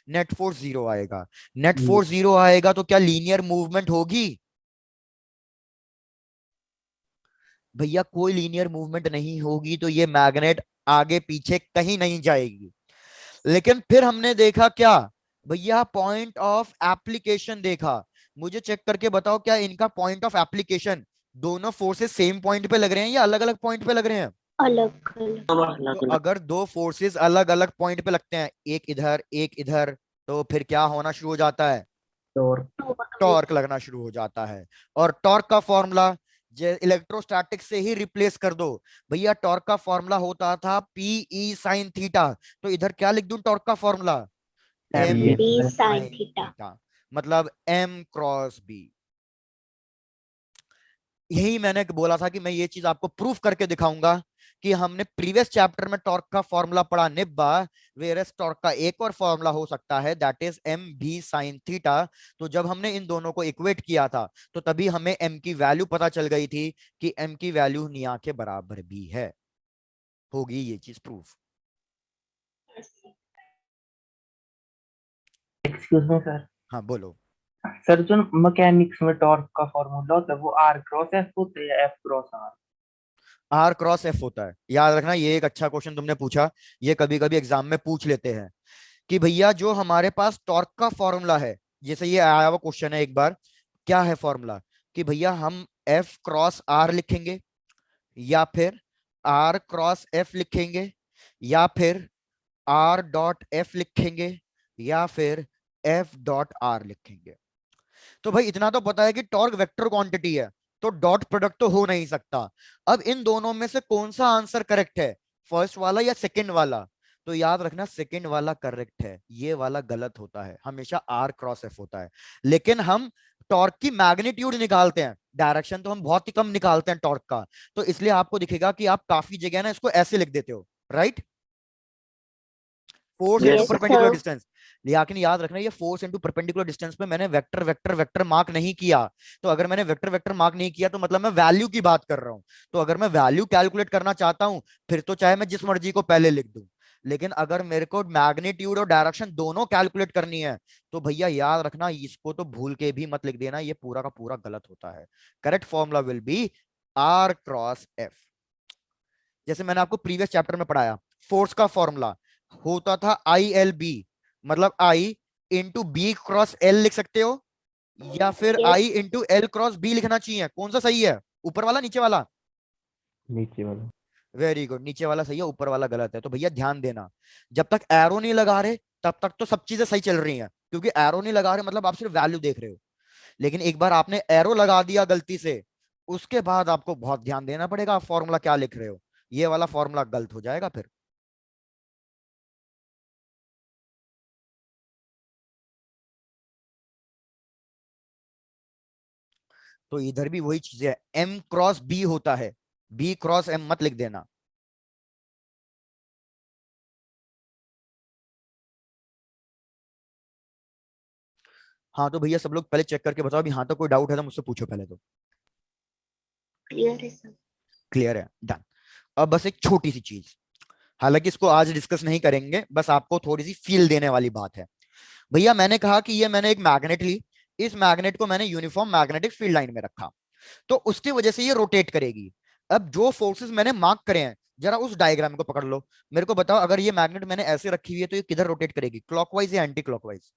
नेट फोर्स जीरो आएगा। नेट फोर्स जीरो आएगा तो क्या लीनियर मूवमेंट होगी? भैया कोई लीनियर मूवमेंट नहीं होगी, तो ये मैग्नेट आगे पीछे कहीं नहीं जाएगी। लेकिन फिर हमने देखा क्या? भैया पॉइंट ऑफ एप्लीकेशन देखा। मुझे चेक करके बताओ क्या इनका पॉइंट ऑफ एप्लीकेशन, दोनों फोर्सेस सेम पॉइंट पे लग रहे हैं या अलग अलग पॉइंट पे लग रहे हैं? अलग अलग। तो अगर दो फोर्सेस अलग अलग पॉइंट पे लगते हैं, एक इधर, तो फिर क्या होना शुरू हो जाता है? और टॉर्क लगना शुरू हो जाता है। और टॉर्क का फॉर्मूला इलेक्ट्रोस्टैटिक से ही रिप्लेस कर दो। भैया टॉर्क का फॉर्मूला होता था पीई साइन थीटा। तो इधर क्या लिख दूं टॉर्क का formula? M M B B sine sine theta. Theta, मतलब एम क्रॉस बी। यही मैंने बोला था कि मैं ये चीज आपको प्रूफ करके दिखाऊंगा कि हमने प्रीवियस चैप्टर में टॉर्क का फॉर्मूला पढ़ा निब्बा, वेरस टॉर्क का एक और फॉर्मूला हो सकता है that is M B sine theta. तो जब हमने इन दोनों को इक्वेट किया था तो तभी हमें एम की वैल्यू पता चल गई थी कि एम की वैल्यू निया के बराबर भी है। होगी ये चीज प्रूफ। Excuse me sir. हाँ बोलो। सर जो मैकेनिक्स में टॉर्क का फॉर्मूला होता है वो आर क्रॉस एफ होता है या F cross R? R cross F होता है। याद रखना ये एक अच्छा क्वेश्चन तुमने पूछा, ये कभी कभी एग्जाम में पूछ लेते हैं कि भैया जो हमारे पास टॉर्क का फॉर्मूला है, जैसे ये आया हुआ क्वेश्चन है एक बार, क्या है फॉर्मूला? कि भैया हम एफ क्रॉस आर लिखेंगे, या फिर आर क्रॉस एफ लिखेंगे, या फिर आर डॉट एफ लिखेंगे, या फिर एफ डॉट आर लिखेंगे। तो भाई इतना तो पता है कि टॉर्क वेक्टर क्वांटिटी है, तो डॉट प्रोडक्ट तो हो नहीं सकता। अब इन दोनों में से कौन सा आंसर करेक्ट है, फर्स्ट वाला या सेकंड वाला? तो याद रखना सेकंड वाला करेक्ट है, ये वाला गलत होता है, हमेशा आर क्रॉस एफ होता है। लेकिन हम टॉर्क की मैग्नीट्यूड निकालते हैं, डायरेक्शन तो हम बहुत ही कम निकालते हैं टॉर्क का। तो इसलिए आपको दिखेगा कि आप काफी जगह ना इसको ऐसे लिख देते हो, right? Force into yes perpendicular sir. Distance. लेकिन याद रखना ये फोर्स इंटू परपेंडिकुलर डिस्टेंस पे मैंने वेक्टर वेक्टर वेक्टर मार्क नहीं किया। तो अगर मैंने वेक्टर वेक्टर मार्क नहीं किया तो मतलब मैं वैल्यू की बात कर रहा हूं। तो अगर मैं वैल्यू कैलकुलेट करना चाहता हूं फिर तो चाहे मैं जिस मर्जी को पहले लिख दूं। लेकिन अगर मेरे को मैग्नीट्यूड और डायरेक्शन दोनों कैलकुलेट करनी है तो भैया याद रखना इसको तो भूल के भी मत लिख देना, ये पूरा का पूरा गलत होता है। Correct formula will be R cross F. जैसे मैंने आपको प्रीवियस चैप्टर में पढ़ाया, फोर्स का फॉर्मूला होता था आई एल बी, मतलब आई इंटू बी क्रॉस एल लिख सकते हो, या फिर यस। आई इंटू एल क्रॉस बी लिखना चाहिए। कौन सा सही है, ऊपर वाला नीचे वाला? नीचे वाला। वेरी गुड, नीचे वाला सही है, ऊपर वाला गलत है। तो भैया ध्यान देना, जब तक एरो नहीं लगा रहे तब तक तो सब चीजें सही चल रही हैं, क्योंकि एरो नहीं लगा रहे मतलब आप सिर्फ वैल्यू देख रहे हो। लेकिन एक बार आपने एरो लगा दिया गलती से, उसके बाद आपको बहुत ध्यान देना पड़ेगा आप फॉर्मूला क्या लिख रहे हो, ये वाला फॉर्मूला गलत हो जाएगा फिर। तो इधर भी वही चीज है, एम क्रॉस बी होता है, बी क्रॉस एम मत लिख देना। हाँ तो भैया सब लोग पहले चेक करके बताओ, अभी हाँ तो कोई डाउट है तो मुझसे पूछो पहले तो। क्लियर है सर। क्लियर है, डन। अब बस एक छोटी सी चीज, हालांकि इसको आज डिस्कस नहीं करेंगे, बस आपको थोड़ी सी फील देने वाली बात है। भैया मैंने कहा कि ये मैंने एक मैग्नेट ली, इस मैग्नेट को मैंने यूनिफॉर्म मैग्नेटिक फील्ड लाइन में रखा, तो उसकी वजह से ये रोटेट करेगी। अब जो फोर्सेस मैंने मार्क करे हैं, जरा उस डायग्राम को पकड़ लो, मेरे को बताओ अगर ये मैग्नेट मैंने ऐसे रखी हुई है तो ये किधर रोटेट करेगी, क्लॉकवाइज या एंटी क्लॉकवाइज?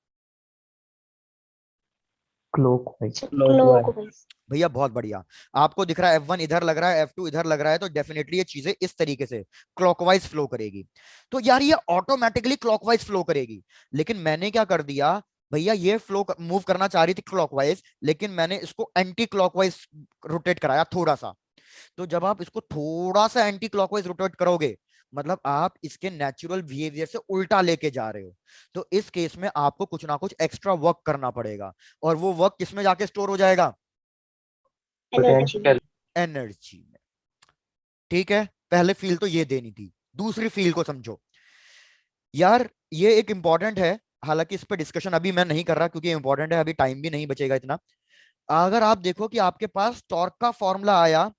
क्लॉकवाइज। क्लॉकवाइज। भैया बहुत बढ़िया, आपको दिख रहा है F1 इधर लग रहा है, F2 इधर लग रहा है, तो डेफिनेटली ये चीजें इस तरीके से क्लॉकवाइज फ्लो करेगी। तो यार ये ऑटोमेटिकली क्लॉकवाइज फ्लो करेगी, लेकिन मैंने क्या कर दिया भैया, ये फ्लो मूव करना चाह रही थी क्लॉकवाइज, लेकिन मैंने इसको एंटी क्लॉकवाइज रोटेट कराया थोड़ा सा। तो जब आप इसको थोड़ा सा एंटी क्लॉकवाइज रोटेट करोगे, मतलब आप इसके नेचुरल बिहेवियर से उल्टा लेके जा रहे हो, तो इस केस में आपको कुछ ना कुछ एक्स्ट्रा वर्क करना पड़ेगा, और वो वर्क किसमें जाके स्टोर हो जाएगा, एनर्जी। एनर्जी में। ठीक है, पहले फील तो ये देनी थी, दूसरी फील को समझो। यार ये एक इंपॉर्टेंट है, हालांकि इस पर डिस्कशन अभी मैं नहीं कर रहा क्योंकि इंपॉर्टेंट है, अभी टाइम भी नहीं बचेगा इतना। अगर आप देखो कि आपके पास टॉर्क का फॉर्मूला आया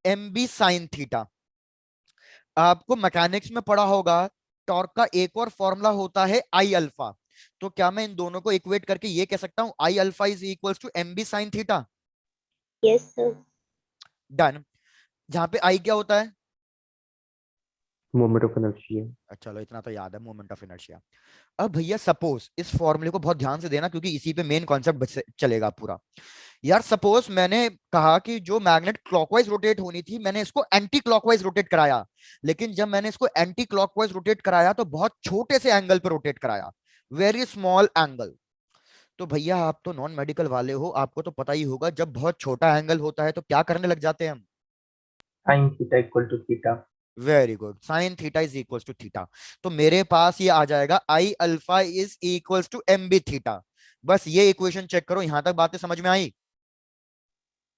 एम बी साइन थीटा, आपको मैकेनिक्स में पढ़ा होगा टॉर्क का एक और फॉर्मूला होता है आई अल्फा, तो क्या मैं इन दोनों को इक्वेट करके ये कह सकता हूं I alpha is equals to M B sine theta? Yes sir. Done. जहां पे आई क्या होता है, मोमेंट ऑफ इनर्शिया। चलो इतना तो याद है, मोमेंट ऑफ इनर्शिया। अब भैया सपोज इस फॉर्मूले को बहुत ध्यान से देना क्योंकि इसी पे मेन कॉन्सेप्ट चलेगा पूरा। यार सपोज मैंने कहा कि जो मैग्नेट क्लॉकवाइज रोटेट होनी थी मैंने इसको एंटी क्लॉकवाइज रोटेट कराया, लेकिन जब मैंने इसको एंटी क्लॉकवाइज रोटेट कराया तो बहुत छोटे से एंगल पर रोटेट कराया, वेरी स्मॉल एंगल। तो भैया आप तो नॉन मेडिकल वाले हो, आपको तो पता ही होगा जब बहुत छोटा एंगल होता है तो क्या करने लग जाते हैं हम, sine theta equal to theta. Very good, sine theta is equal to theta. तो मेरे पास ये आ जाएगा I alpha is equal to M B theta. बस ये इक्वेशन चेक करो, यहां तक बातें समझ में आई?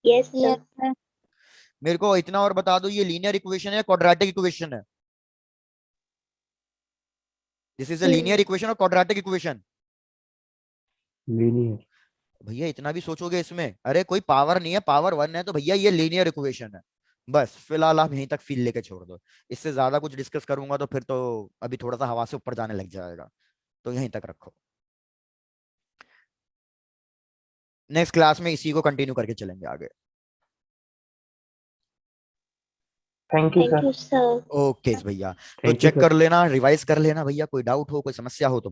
Yes sir. मेरे को इतना और बता दो, ये लीनियर इक्वेशन है क्वाड्रेटिक इक्वेशन है? This is a linear equation और क्वाड्रेटिक इक्वेशन? लीनियर। भैया इतना भी सोचोगे इसमें, अरे कोई पावर नहीं है, पावर 1 है, तो भैया ये लीनियर इक्वेशन है। बस फिलहाल आप यहीं तक फील लेके छोड़ दो, इससे ज्यादा कुछ डिस्कस करूंगा तो फिर तो अभी थोड़ा सा हवा से ऊपर जाने लग जाएगा, तो यहीं तक रखो। नेक्स्ट क्लास में इसी को कंटिन्यू करके चलेंगे आगे। Thank you thank sir. You sir. Okay भैया, तो थैंक यू चेक सर। कर लेना, रिवाइज कर लेना भैया, कोई डाउट हो कोई समस्या हो तो